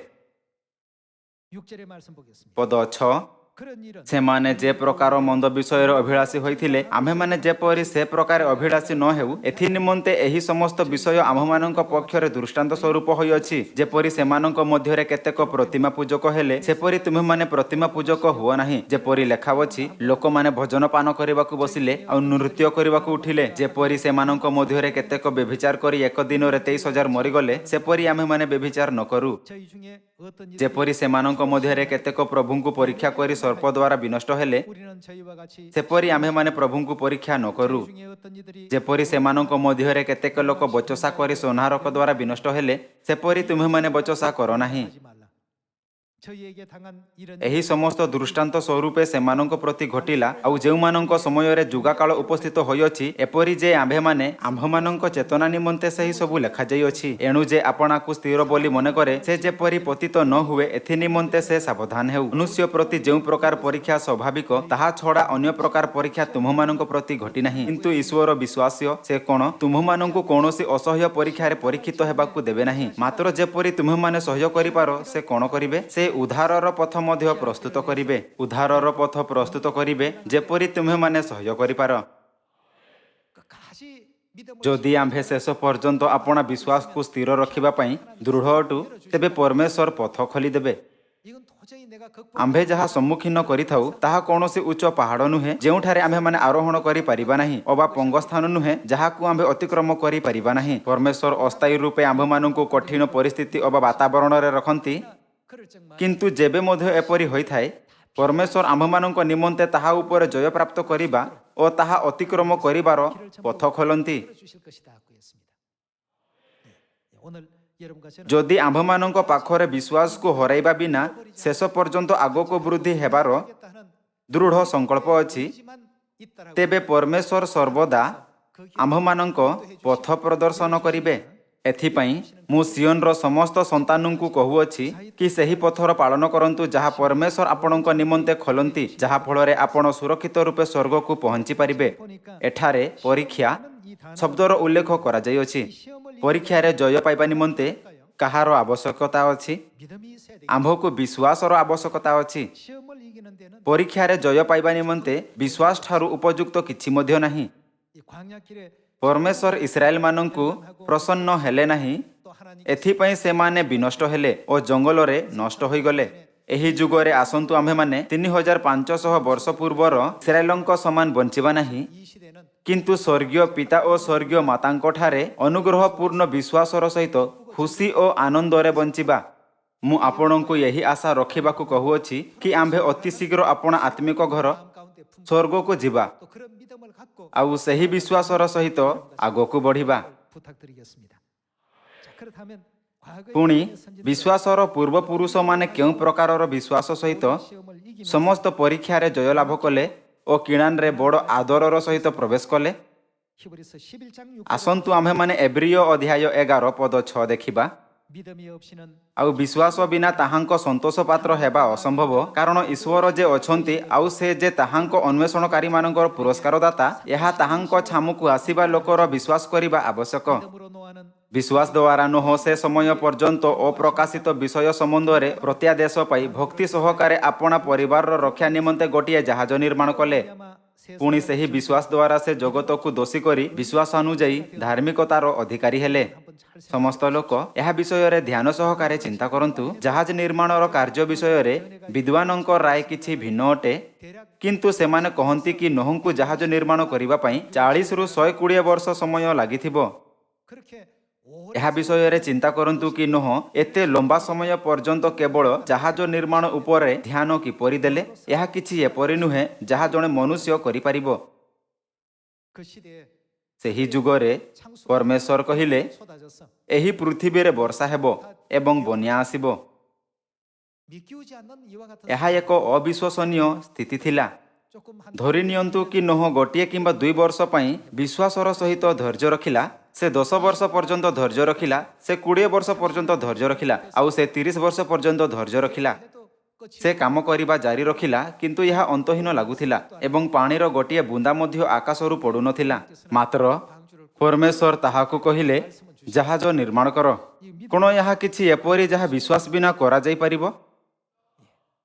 6절의 말씀 보겠습니다. ପଦ 6, 그런 일은 ସେମାନେ ଯେ ପ୍ରକାର ମନ୍ଦ ବିଷୟରେ ଅଭିଳାଷୀ ହୋଇଥିଲେ, ଆମ୍ଭେମାନେ ଯେପରି ସେ ପ୍ରକାର ଅଭିଳାଷୀ ନ ହେଉ, ଏଥି ନିମନ୍ତେ ଏହି ସମସ୍ତ ବିଷୟ ଆମ୍ଭମାନଙ୍କ ପକ୍ଷରେ ଦୃଷ୍ଟାନ୍ତ ସ୍ୱରୂପ ହୋଇଅଛି। ଯେପରି ସେମାନଙ୍କ ମଧ୍ୟରେ କେତେକ ପ୍ରତିମା ପୂଜକ ହେଲେ, ସେପରି ତୁମେମାନେ ପ୍ରତିମା ପୂଜକ ହୁଅ ନାହିଁ। ଯେପରି ଲେଖାଅଛି, ଲୋକମାନେ ଭୋଜନ ପାନ କରିବାକୁ ବସିଲେ ଆଉ ନୃତ୍ୟ କରିବାକୁ ଉଠିଲେ। ଯେପରି ସେମାନଙ୍କ ମଧ୍ୟରେ କେତେକ ବ୍ୟଭିଚାର କରି ଏକ ଦିନରେ 23,000 ମରିଗଲେ, ସେପରି ଆମ୍ଭେମାନେ ବ୍ୟଭିଚାର ନ କରୁ। 저희 중에 어떤 일이 ଯେପରି ସେମାନଙ୍କ ମଧ୍ୟରେ କେତେକ ପ୍ରଭୁଙ୍କୁ ପରୀକ୍ଷା କରି ସର୍ପ ଦ୍ୱାରା ବିନଷ୍ଟ ହେଲେ, 우리는 저희와 같이 ସେପରି ଆମ୍ଭେମାନେ ପ୍ରଭୁଙ୍କୁ ପରୀକ୍ଷା ନ କରୁ। 저희 중에 어떤 이들이 ଯେପରି ସେମାନଙ୍କ ମଧ୍ୟରେ କେତେକ ଲୋକ ବଚସା କରି ସୁନାରକ ଦ୍ୱାରା ବିନଷ୍ଟ ହେଲେ, ସେପରି ତୁମେମାନେ ବଚସା କର ନାହିଁ। 하지 말라. 저희에게 당한 이런 ଏହି ସମସ୍ତ ଦୃଷ୍ଟାନ୍ତ ସ୍ୱରୂପେ ସେମାନଙ୍କ ପ୍ରତି ଘଟିଲା। ଆଉ ଯେଉଁମାନଙ୍କ ସମୟରେ ଯୁଗାକାଳ ଉପସ୍ଥିତ ହୋଇଅଛି, ଏପରି ଯେ ଆମ୍ଭେମାନେ ଆମ୍ଭମାନଙ୍କ ଚେତନା ନିମନ୍ତେ ସେହି ସବୁ ଲେଖାଯାଇଅଛି। ଏଣୁ ଯେ ଆପଣାକୁ ସ୍ଥିର ବୋଲି ମନେକରେ, ସେ ଯେପରି ପତିତ ନ ହୁଏ, ଏଥି ନିମନ୍ତେ ସେ ସାବଧାନ ହେଉ। ମନୁଷ୍ୟ ପ୍ରତି ଯେଉଁ ପ୍ରକାର ପରୀକ୍ଷା ସ୍ୱାଭାବିକ, ତାହା ଛଡ଼ା ଅନ୍ୟ ପ୍ରକାର ପରୀକ୍ଷା ତୁମମାନଙ୍କ ପ୍ରତି ଘଟି ନାହିଁ। କିନ୍ତୁ ଈଶ୍ୱର ବିଶ୍ୱାସ୍ୟ, ସେ କ'ଣ ତୁମମାନଙ୍କୁ କୌଣସି ଅସହ୍ୟ ପରୀକ୍ଷାରେ ପରୀକ୍ଷିତ ହେବାକୁ ଦେବେ ନାହିଁ। ମାତ୍ର ଯେପରି ତୁମେମାନେ ସହ୍ୟ କରିପାର, ସେ କ'ଣ କରିବେ? ସେ ଉଦ୍ଧାରର ପଥ ମଧ୍ୟ ପ୍ରସ୍ତୁତ କରିବେ। ଉଦ୍ଧାରର ପଥ ପ୍ରସ୍ତୁତ କରିବେ, ଯେପରି ତୁମେମାନେ ସହ୍ୟ କରିପାର। 끝까지 믿음을 ଯଦି ଆମ୍ଭେ ଶେଷ ପର୍ଯ୍ୟନ୍ତ ଆପଣା ବିଶ୍ୱାସକୁ ସ୍ଥିର ରଖିବା ପାଇଁ ଦୃଢ଼ ଅଟୁ, ତେବେ ପରମେଶ୍ୱର ପଥ ଖୋଲିଦେବେ। 이건 도저히 철저히 내가 ଆମ୍ଭେ ଯାହା ସମ୍ମୁଖୀନ କରିଥାଉ ତାହା କୌଣସି ଉଚ୍ଚ ପାହାଡ଼ ନୁହେଁ ଯେଉଁଠାରେ ଆମ୍ଭେମାନେ ଆରୋହଣ କରିପାରିବା ନାହିଁ ଅବା ପଙ୍ଗସ୍ଥାନ ନୁହେଁ ଯାହାକୁ ଆମ୍ଭେ ଅତିକ୍ରମ କରିପାରିବା ନାହିଁ। ପରମେଶ୍ୱର ଅସ୍ଥାୟୀ ରୂପେ ଆମ୍ଭମାନଙ୍କୁ କଠିନ ପରିସ୍ଥିତି ଅବା ବାତାବରଣରେ ରଖନ୍ତି, 그럴 적만 କିନ୍ତୁ ଯେବେ ମଧ୍ୟ ଏପରି ହୋଇଥାଏ ପରମେଶ୍ୱର ଆମ୍ଭମାନଙ୍କ ନିମନ୍ତେ ତାହା ଉପରେ ଜୟପ୍ରାପ୍ତ କରିବା ଓ ତାହା ଅତିକ୍ରମ କରିବାର ପଥ ଖୋଲନ୍ତି। 주실 것이다 하였습니다. 오늘 여러분과 저는 ଯଦି ଆମ୍ଭମାନଙ୍କ ପାଖରେ ବିଶ୍ୱାସକୁ ହରାଇବା ବିନା ଶେଷ ପର୍ଯ୍ୟନ୍ତ ଆଗକୁ ବୃଦ୍ଧି ହେବାର 하겠다는 ଦୃଢ଼ ସଂକଳ୍ପ ଅଛି, 의지만 있다라고 ତେବେ ପରମେଶ୍ୱର ସର୍ବଦା ଆମ୍ଭମାନଙ୍କ ପଥ ପ୍ରଦର୍ଶନ କରିବେ। ଏଥିପାଇଁ ମୁଁ ସିଓନର ସମସ୍ତ ସନ୍ତାନଙ୍କୁ କହୁଅଛି କି ସେହି ପଥର ପାଳନ କରନ୍ତୁ ଯାହା ପରମେଶ୍ୱର ଆପଣଙ୍କ ନିମନ୍ତେ ଖୋଲନ୍ତି, ଯାହାଫଳରେ ଆପଣ ସୁରକ୍ଷିତ ରୂପେ ସ୍ୱର୍ଗକୁ ପହଞ୍ଚି ପାରିବେ। ଏଠାରେ ପରୀକ୍ଷା ଶବ୍ଦର ଉଲ୍ଲେଖ କରାଯାଇଅଛି। ପରୀକ୍ଷାରେ ଜୟ ପାଇବା ନିମନ୍ତେ କାହାର ଆବଶ୍ୟକତା ଅଛି? 믿음이 있어야 되겠죠. ଆମ୍ଭକୁ ବିଶ୍ୱାସର ଆବଶ୍ୟକତା ଅଛି। 시험을 이기는 데는 ପରୀକ୍ଷାରେ ଜୟ ପାଇବା ନିମନ୍ତେ ବିଶ୍ୱାସ ଠାରୁ ଉପଯୁକ୍ତ କିଛି ମଧ୍ୟ ନାହିଁ। 이 광야 길에 ପରମେଶ୍ୱର ଇସ୍ରାଏଲମାନଙ୍କୁ ପ୍ରସନ୍ନ ହେଲେ ନାହିଁ, 또 하나님 ଏଥିପାଇଁ ସେମାନେ ବିନଷ୍ଟ ହେଲେ ଓ ଜଙ୍ଗଲରେ ନଷ୍ଟ ହୋଇଗଲେ। ଏହି ଯୁଗରେ ଆସନ୍ତୁ ଆମ୍ଭେମାନେ 3500 ବର୍ଷ ପୂର୍ବର ଇସ୍ରାଏଲଙ୍କ ସମାନ ବଞ୍ଚିବା ନାହିଁ, 이 시대는 କିନ୍ତୁ ସ୍ୱର୍ଗୀୟ ପିତା ଓ ସ୍ୱର୍ଗୀୟ ମାତାଙ୍କଠାରେ ଅନୁଗ୍ରହପୂର୍ଣ୍ଣ ବିଶ୍ୱାସର ସହିତ ଖୁସି ଓ ଆନନ୍ଦରେ ବଞ୍ଚିବା। ମୁଁ ଆପଣଙ୍କୁ ଏହି ଆଶା ରଖିବାକୁ କହୁଅଛି କି ଆମ୍ଭେ ଅତି ଶୀଘ୍ର ଆପଣା ଆତ୍ମିକ ଘର 마음 가운데 품고 ସ୍ୱର୍ଗକୁ ଯିବା 또 그런 믿음을 갖고 ଆଉ ସେହି ବିଶ୍ୱାସର ସହିତ ଆଗକୁ ବଢ଼ିବା। 부탁드리겠습니다. 자, 그렇다면 과거의 ପୁଣି 선지자들 ବିଶ୍ୱାସର ପୂର୍ବପୁରୁଷମାନେ କେଉଁ ପ୍ରକାରର ବିଶ୍ୱାସ ସହିତ 시험을 이기면서 ସମସ୍ତ ପରୀକ୍ଷାରେ ଜୟଲାଭ କଲେ ଓ କିଣାନରେ ବଡ଼ ଆଦରର ସହିତ ପ୍ରବେଶ କଲେ? 히브리서 11장 6절 ଆସନ୍ତୁ ଆମ୍ଭେମାନେ ଏବ୍ରିୟ ଅଧ୍ୟାୟ 11 ପଦ 6 ଦେଖିବା। 믿음이 없이는 ଆଉ ବିଶ୍ୱାସ ବିନା ତାହାଙ୍କ ସନ୍ତୋଷ ପାତ୍ର ହେବା ଅସମ୍ଭବ, କାରଣ ଈଶ୍ୱର ଯେ ଅଛନ୍ତି ଆଉ ସେ ଯେ ତାହାଙ୍କ ଅନ୍ୱେଷଣକାରୀମାନଙ୍କର ପୁରସ୍କାର ଦାତା, ଏହା ତାହାଙ୍କ ଛାମୁକୁ ଆସିବା ଲୋକର ବିଶ୍ୱାସ କରିବା ଆବଶ୍ୟକ। 믿음으로 노하는 ବିଶ୍ୱାସ ଦ୍ୱାରା ନୁହଁ, ସେ ସମୟ ପର୍ଯ୍ୟନ୍ତ ଅପ୍ରକାଶିତ ବିଷୟ ସମ୍ବନ୍ଧରେ ପ୍ରତ୍ୟାଦେଶ ପାଇ ଭକ୍ତି ସହକାରେ ଆପଣା ପରିବାରର ରକ୍ଷା ନିମନ୍ତେ ଗୋଟିଏ ଜାହାଜ ନିର୍ମାଣ କଲେ। 야마 ପୁଣି ସେହି ବିଶ୍ୱାସ ଦ୍ୱାରା ସେ ଜଗତକୁ ଦୋଷୀ କରି ବିଶ୍ୱାସାନୁଯାୟୀ ଧାର୍ମିକତାର ଅଧିକାରୀ ହେଲେ। ସମସ୍ତ ଲୋକ ଏହା ବିଷୟରେ ଧ୍ୟାନ ସହକାରେ ଚିନ୍ତା କରନ୍ତୁ। ଜାହାଜ ନିର୍ମାଣର କାର୍ଯ୍ୟ ବିଷୟରେ ବିଦ୍ୱାନଙ୍କ ରାୟ କିଛି ଭିନ୍ନ ଅଟେ, କିନ୍ତୁ ସେମାନେ କହନ୍ତି କି ନୋହଙ୍କୁ ଜାହାଜ ନିର୍ମାଣ କରିବା ପାଇଁ 40ରୁ 120 ବର୍ଷ ସମୟ ଲାଗିଥିବ। 그렇게 ଏହା ବିଷୟରେ ଚିନ୍ତା କରନ୍ତୁ କି ନୋହ ଏତେ ଲମ୍ବା ସମୟ ପର୍ଯ୍ୟନ୍ତ କେବଳ ଜାହାଜ ନିର୍ମାଣ ଉପରେ ଧ୍ୟାନ କିପରି ଦେଲେ? ଏହା କିଛି ଏପରି ନୁହେଁ ଯାହା ଜଣେ ମନୁଷ୍ୟ କରିପାରିବ। 그 시대에 ସେହି ଯୁଗରେ ପରମେଶ୍ୱର କହିଲେ, 쏟아졌어. ଏହି ପୃଥିବୀରେ ବର୍ଷା ହେବ ଏବଂ ବନ୍ୟା ଆସିବ। 믿기지 않는 이와 같은 ଏହା ଏକ ଅବିଶ୍ୱସନୀୟ ସ୍ଥିତି ଥିଲା। 조금 한 ଧରି ନିଅନ୍ତୁ କି ନୋହ ଗୋଟିଏ କିମ୍ବା 2 ବର୍ଷ ପାଇଁ ବିଶ୍ୱାସର ସହିତ ଧୈର୍ଯ୍ୟ ରଖିଲା, ସେ 10 ବର୍ଷ ପର୍ଯ୍ୟନ୍ତ ଧୈର୍ଯ୍ୟ ରଖିଲା, ସେ 20 ବର୍ଷ ପର୍ଯ୍ୟନ୍ତ ଧୈର୍ଯ୍ୟ ରଖିଲା, ଆଉ ସେ 30 ବର୍ଷ ପର୍ଯ୍ୟନ୍ତ ଧୈର୍ଯ୍ୟ ରଖିଲା। 해도 끝이 ସେ କାମ କରିବା ଜାରି ରଖିଲା, କିନ୍ତୁ ଏହା ଅନ୍ତହୀନ ଲାଗୁଥିଲା ଏବଂ ପାଣିର ଗୋଟିଏ ବୁନ୍ଦା ମଧ୍ୟ ଆକାଶରୁ ପଡ଼ୁନଥିଲା। ମାତ୍ର ପରମେଶ୍ୱର ତାହାକୁ କହିଲେ, ଜାହାଜ ନିର୍ମାଣ କର। କ'ଣ ଏହା କିଛି ଏପରି ଯାହା ବିଶ୍ୱାସ ବିନା କରାଯାଇପାରିବ?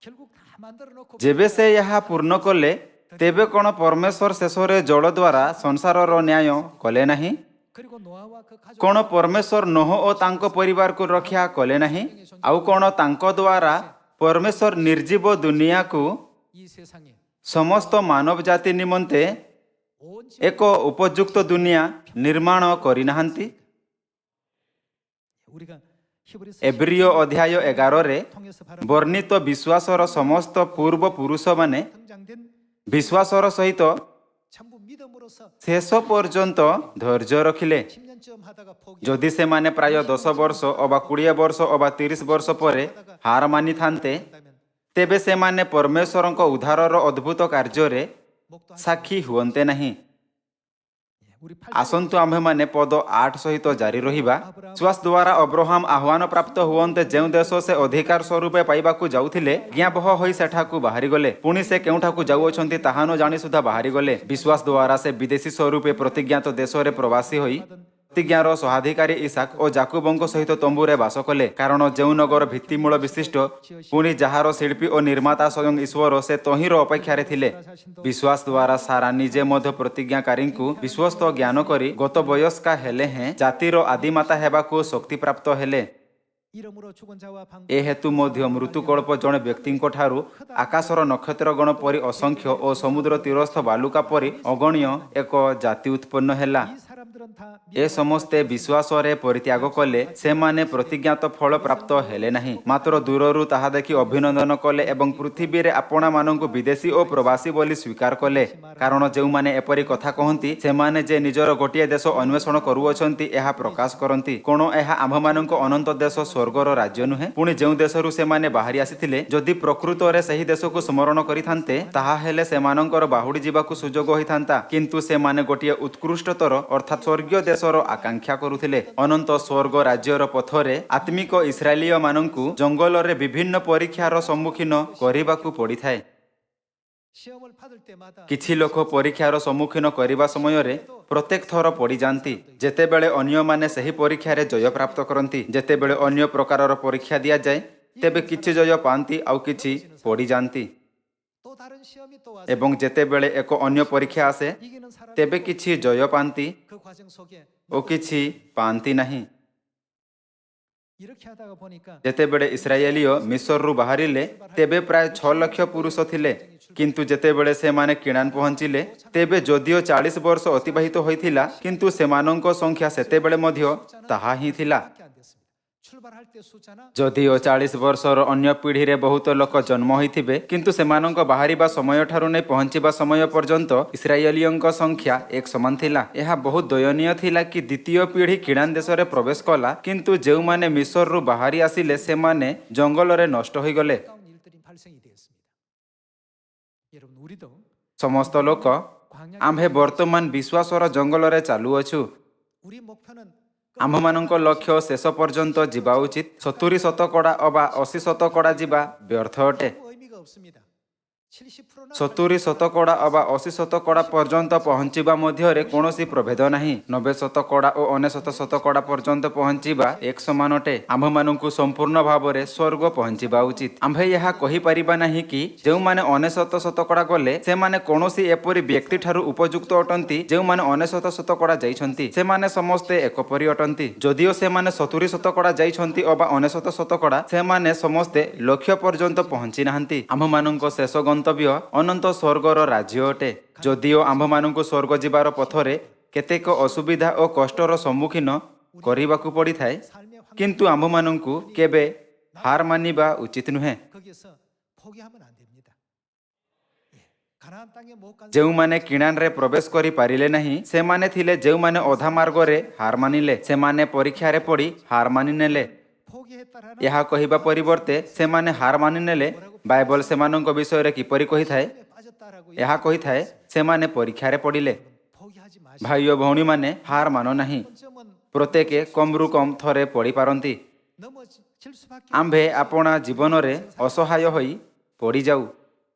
결국 다 만들어 놓고 ଯେବେ ସେ ଏହା ପୂର୍ଣ୍ଣ କଲେ, ତେବେ କ'ଣ ପରମେଶ୍ୱର ଶେଷରେ ଜଳ ଦ୍ୱାରା ସଂସାରର ନ୍ୟାୟ କଲେ ନାହିଁ? 그리고 노아와 그 가족 କ'ଣ ପରମେଶ୍ୱର ନୋହ ଓ ତାଙ୍କ ପରିବାରକୁ ରକ୍ଷା କଲେ ନାହିଁ? ଆଉ କ'ଣ ତାଙ୍କ ଦ୍ୱାରା ପରମେଶ୍ୱର ନିର୍ଜୀବ ଦୁନିଆକୁ 이 세상에 ସମସ୍ତ ମାନବ ଜାତି ନିମନ୍ତେ 온 ଏକ ଉପଯୁକ୍ତ ଦୁନିଆ ନିର୍ମାଣ କରିନାହାନ୍ତି? 우리가 히브리서 ଏବ୍ରିୟ ଅଧ୍ୟାୟ 11ରେ 통해서 바로 ବର୍ଣ୍ଣିତ ବିଶ୍ୱାସର ସମସ୍ତ ପୂର୍ବପୁରୁଷମାନେ 성장된 ବିଶ୍ୱାସର ସହିତ 전부 믿음으로서 ଶେଷ ପର୍ଯ୍ୟନ୍ତ ଧୈର୍ଯ୍ୟ ରଖିଲେ। 10년쯤 하다가 포기 ଯଦି ସେମାନେ ପ୍ରାୟ 10 ବର୍ଷ ଅବା 20 ବର୍ଷ ଅବା 30 ବର୍ଷ ପରେ ହାର ମାନିଥାନ୍ତେ, ତେବେ ସେମାନେ ପରମେଶ୍ୱରଙ୍କ ଉଦ୍ଧାରର ଅଦ୍ଭୁତ କାର୍ଯ୍ୟରେ 목도 한 ସାକ୍ଷୀ ହୁଅନ୍ତେ ନାହିଁ। 우리 8 ଆସନ୍ତୁ ଆମ୍ଭେମାନେ ପଦ 8 ସହିତ ଜାରି ରହିବା। ବିଶ୍ୱାସ ଦ୍ୱାରା ଅବ୍ରାହମ ଆହ୍ୱାନ ପ୍ରାପ୍ତ ହୁଅନ୍ତେ ଯେଉଁ ଦେଶ ସେ ଅଧିକାର ସ୍ୱରୂପେ ପାଇବାକୁ ଯାଉଥିଲେ, ଜ୍ଞାବହ ହୋଇ ସେଠାକୁ ବାହାରିଗଲେ। ପୁଣି ସେ କେଉଁଠାକୁ ଯାଉଅଛନ୍ତି ତାହା ନ ଜାଣି ସୁଦ୍ଧା ବାହାରିଗଲେ। ବିଶ୍ୱାସ ଦ୍ୱାରା ସେ ବିଦେଶୀ ସ୍ୱରୂପେ ପ୍ରତିଜ୍ଞାତ ଦେଶରେ ପ୍ରବାସୀ ହୋଇ ପ୍ରତିଜ୍ଞାର ସହାଧିକାରୀ ଇସାକ ଓ ଜାକୁବଙ୍କ ସହିତ ତମ୍ବୁରେ ବାସ କଲେ। କାରଣ ଯେଉଁ ନଗର ଭିତ୍ତିମୂଳ ବିଶିଷ୍ଟ, ପୁଣି ଯାହାର ଶିଳ୍ପୀ ଓ ନିର୍ମାତା ସ୍ୱୟଂ ଈଶ୍ୱର, ସେ ତହିଁର ଅପେକ୍ଷାରେ ଥିଲେ। ବିଶ୍ୱାସ ଦ୍ୱାରା ସାରା ନିଜେ ମଧ୍ୟ ପ୍ରତିଜ୍ଞାକାରୀଙ୍କୁ ବିଶ୍ୱସ୍ତ ଜ୍ଞାନ କରି ଗତ ବୟସ୍କା ହେଲେ ହେଁ ଜାତିର ଆଦିମାତା ହେବାକୁ ଶକ୍ତିପ୍ରାପ୍ତ ହେଲେ। 이름으로 죽은 자와 방주 ଏ ହେତୁ ମଧ୍ୟ ମୃତ୍ୟୁକଳ୍ପ ଜଣେ ବ୍ୟକ୍ତିଙ୍କ ଠାରୁ ଆକାଶର ନକ୍ଷତ୍ରଗଣ ପରି ଅସଂଖ୍ୟ ଓ ସମୁଦ୍ର ତୀରସ୍ଥ ବାଲୁକା ପରି ଅଗଣୀୟ ଏକ ଜାତି ଉତ୍ପନ୍ନ ହେଲା। 이 사람들은 다 ଏ ସମସ୍ତେ ବିଶ୍ୱାସରେ ପରିତ୍ୟାଗ କଲେ, ସେମାନେ ପ୍ରତିଜ୍ଞାତ ଫଳ ପ୍ରାପ୍ତ ହେଲେ ନାହିଁ, ମାତ୍ର ଦୂରରୁ ତାହା ଦେଖି ଅଭିନନ୍ଦନ କଲେ ଏବଂ ପୃଥିବୀରେ ଆପଣାମାନଙ୍କୁ ବିଦେଶୀ ଓ ପ୍ରବାସୀ ବୋଲି ସ୍ୱୀକାର କଲେ। କାରଣ ଯେଉଁମାନେ ଏପରି କଥା କହନ୍ତି, ସେମାନେ ଯେ ନିଜର ଗୋଟିଏ ଦେଶ ଅନ୍ୱେଷଣ କରୁଅଛନ୍ତି ଏହା ପ୍ରକାଶ କରନ୍ତି। କଣ ଏହା ଆମ୍ଭମାନଙ୍କ ଅନନ୍ତ ଦେଶ ସ୍ୱର୍ଗର ରାଜ୍ୟ ନୁହେଁ? ପୁଣି ଯେଉଁ ଦେଶରୁ ସେମାନେ ବାହାରି ଆସିଥିଲେ, ଯଦି ପ୍ରକୃତରେ ସେହି ଦେଶକୁ ସ୍ମରଣ କରିଥାନ୍ତେ, ତାହା ହେଲେ ସେମାନଙ୍କର ବାହୁଡ଼ି ଯିବାକୁ ସୁଯୋଗ ହୋଇଥାନ୍ତା। କିନ୍ତୁ ସେମାନେ ଗୋଟିଏ ଉତ୍କୃଷ୍ଟତର ଅର୍ଥାତ୍ ସ୍ୱର୍ଗୀୟ ଦେଶର ଆକାଂକ୍ଷା କରୁଥିଲେ। ଅନନ୍ତ ସ୍ୱର୍ଗ ରାଜ୍ୟର ପଥରେ ଆତ୍ମିକ ଇସ୍ରାଏଲୀୟମାନଙ୍କୁ ଜଙ୍ଗଲରେ ବିଭିନ୍ନ ପରୀକ୍ଷାର ସମ୍ମୁଖୀନ କରିବାକୁ ପଡ଼ିଥାଏ। 시험을 받을 때마다 କିଛି ଲୋକ ପରୀକ୍ଷାର ସମ୍ମୁଖୀନ କରିବା ସମୟରେ ପ୍ରତ୍ୟେକ ଥର ପଡ଼ିଯାନ୍ତି। ଯେତେବେଳେ ଅନ୍ୟମାନେ ସେହି ପରୀକ୍ଷାରେ ଜୟ ପ୍ରାପ୍ତ କରନ୍ତି, ଯେତେବେଳେ ଅନ୍ୟ ପ୍ରକାରର ପରୀକ୍ଷା ଦିଆଯାଏ, ତେବେ କିଛି ଜୟ ପାଆନ୍ତି ଆଉ କିଛି ପଡ଼ିଯାନ୍ତି। 또 다른 시험이 또 와서 ଏବଂ ଯେତେବେଳେ ଏକ ଅନ୍ୟ ପରୀକ୍ଷା ଆସେ, 이기는 사람이 ତେବେ କିଛି ଜୟ ପାଆନ୍ତି 그 과정 속에 ଓ କିଛି ପାଆନ୍ତି ନାହିଁ। 이렇게 하다가 보니까 ଯେତେବେଳେ ଇସ୍ରାଏଲୀୟ ମିଶରରୁ ବାହାରିଲେ, ତେବେ ପ୍ରାୟ 6 ଲକ୍ଷ ପୁରୁଷ ଥିଲେ। କିନ୍ତୁ ଯେତେବେଳେ ସେମାନେ କିଣାନ ପହଞ୍ଚିଲେ, ତେବେ ଯଦିଓ 40 ବର୍ଷ ଅତିବାହିତ ହୋଇଥିଲା, କିନ୍ତୁ ସେମାନଙ୍କ ସଂଖ୍ୟା ସେତେବେଳେ ମଧ୍ୟ ତାହା ହିଁ ଥିଲା। 밖에 안 됐습니다. 출발할 때 숫자나 ଯଦିଓ 40 ବର୍ଷର ଅନ୍ୟ ପିଢ଼ିରେ ବହୁତ ଲୋକ ଜନ୍ମ ହୋଇଥିବେ, କିନ୍ତୁ ସେମାନଙ୍କ ବାହାରିବା ସମୟଠାରୁ ନେଇ ପହଞ୍ଚିବା ସମୟ ପର୍ଯ୍ୟନ୍ତ ଇସ୍ରାଏଲୀୟଙ୍କ ସଂଖ୍ୟା ଏକ ସମାନ ଥିଲା। ଏହା ବହୁତ ଦୟନୀୟ ଥିଲା କି ଦ୍ୱିତୀୟ ପିଢ଼ି କିଣାନ ଦେଶରେ ପ୍ରବେଶ କଲା, କିନ୍ତୁ ଯେଉଁମାନେ ମିଶରରୁ ବାହାରି ଆସିଲେ ସେମାନେ ଜଙ୍ଗଲରେ ନଷ୍ଟ ହୋଇଗଲେ। 가운 일들이 발생이 되었습니다. 여러분 우리도 ସମସ୍ତ ଲୋକ ଆମ୍ଭେ ବର୍ତ୍ତମାନ ବିଶ୍ୱାସର ଜଙ୍ଗଲରେ ଚାଲୁଅଛୁ। 우리 목표는 ଆମ୍ଭମାନଙ୍କ ଲକ୍ଷ୍ୟ ଶେଷ ପର୍ଯ୍ୟନ୍ତ ଯିବା ଉଚିତ। 70 ଶତକଡ଼ା ଅବା 80 ଶତକଡ଼ା ଯିବା ବ୍ୟର୍ଥ ଅଟେ। 아무 의미가 없습니다. 70%나 70 ଶତକଡ଼ା ଅବା 80 ଶତକଡ଼ା ପର୍ଯ୍ୟନ୍ତ ପହଞ୍ଚିବା ମଧ୍ୟରେ କୌଣସି ପ୍ରଭେଦ ନାହିଁ। 90 ଶତକଡ଼ା ଓ 99 ଶତକଡ଼ା ପର୍ଯ୍ୟନ୍ତ ପହଞ୍ଚିବା ଏକ ସମାନ ଅଟେ। ଆମ୍ଭମାନଙ୍କୁ ସମ୍ପୂର୍ଣ୍ଣ ଭାବରେ ସ୍ୱର୍ଗ ପହଞ୍ଚିବା ଉଚିତ। ଆମ୍ଭେ ଏହା କହିପାରିବା ନାହିଁ କି ଯେଉଁମାନେ 99 ଶତକଡ଼ା ଗଲେ ସେମାନେ କୌଣସି ଏପରି ବ୍ୟକ୍ତିଠାରୁ ଉପଯୁକ୍ତ ଅଟନ୍ତି ଯେଉଁମାନେ 99 ଶତକଡ଼ା ଯାଇଛନ୍ତି। ସେମାନେ ସମସ୍ତେ ଏକପରି ଅଟନ୍ତି। ଯଦିଓ ସେମାନେ 70 ଶତକଡ଼ା ଯାଇଛନ୍ତି ଅବା 99 ଶତକଡ଼ା, ସେମାନେ ସମସ୍ତେ ଲକ୍ଷ୍ୟ ପର୍ଯ୍ୟନ୍ତ ପହଞ୍ଚି ନାହାନ୍ତି। ଆମ୍ଭମାନଙ୍କ ଶେଷ ଗନ୍ତବ୍ୟ ଅନନ୍ତ ସ୍ୱର୍ଗର ରାଜ୍ୟ ଅଟେ। ଯଦିଓ ଆମ୍ଭମାନଙ୍କୁ ସ୍ୱର୍ଗ ଯିବାର ପଥରେ କେତେକ ଅସୁବିଧା ଓ କଷ୍ଟର ସମ୍ମୁଖୀନ କରିବାକୁ ପଡ଼ିଥାଏ, କିନ୍ତୁ ଆମ୍ଭମାନଙ୍କୁ କେବେ ହାର ମାନିବା ଉଚିତ ନୁହେଁ। 거기에서 포기하면 안 됩니다. 예. 가나안 땅에 못 간 ଯେଉଁମାନେ କିଣାନରେ ପ୍ରବେଶ କରିପାରିଲେ ନାହିଁ, ସେମାନେ ଥିଲେ ଯେଉଁମାନେ ଅଧା ମାର୍ଗରେ ହାର ମାନିଲେ। ସେମାନେ ପରୀକ୍ଷାରେ ପଡ଼ି ହାର ମାନିନେଲେ। 포기했다라는 ଏହା କହିବା ପରିବର୍ତ୍ତେ ସେମାନେ ହାର ମାନିନେଲେ। ବାଇବଲ ସେମାନଙ୍କ ବିଷୟରେ କିପରି କହିଥାଏ? 시험에 빠졌다라고 ଏହା କହିଥାଏ, ସେମାନେ ପରୀକ୍ଷାରେ ପଡ଼ିଲେ। 포기하지 마시고 ଭାଇ ଓ ଭଉଣୀମାନେ, ହାର ମାନ ନାହିଁ। 점은 ପ୍ରତ୍ୟେକ କମ୍ରୁ କମ୍ ଥରେ ପଡ଼ିପାରନ୍ତି। 넘어질 수밖에 ଆମ୍ଭେ ଆପଣା ଜୀବନରେ ଅସହାୟ ହୋଇ ପଡ଼ିଯାଉ।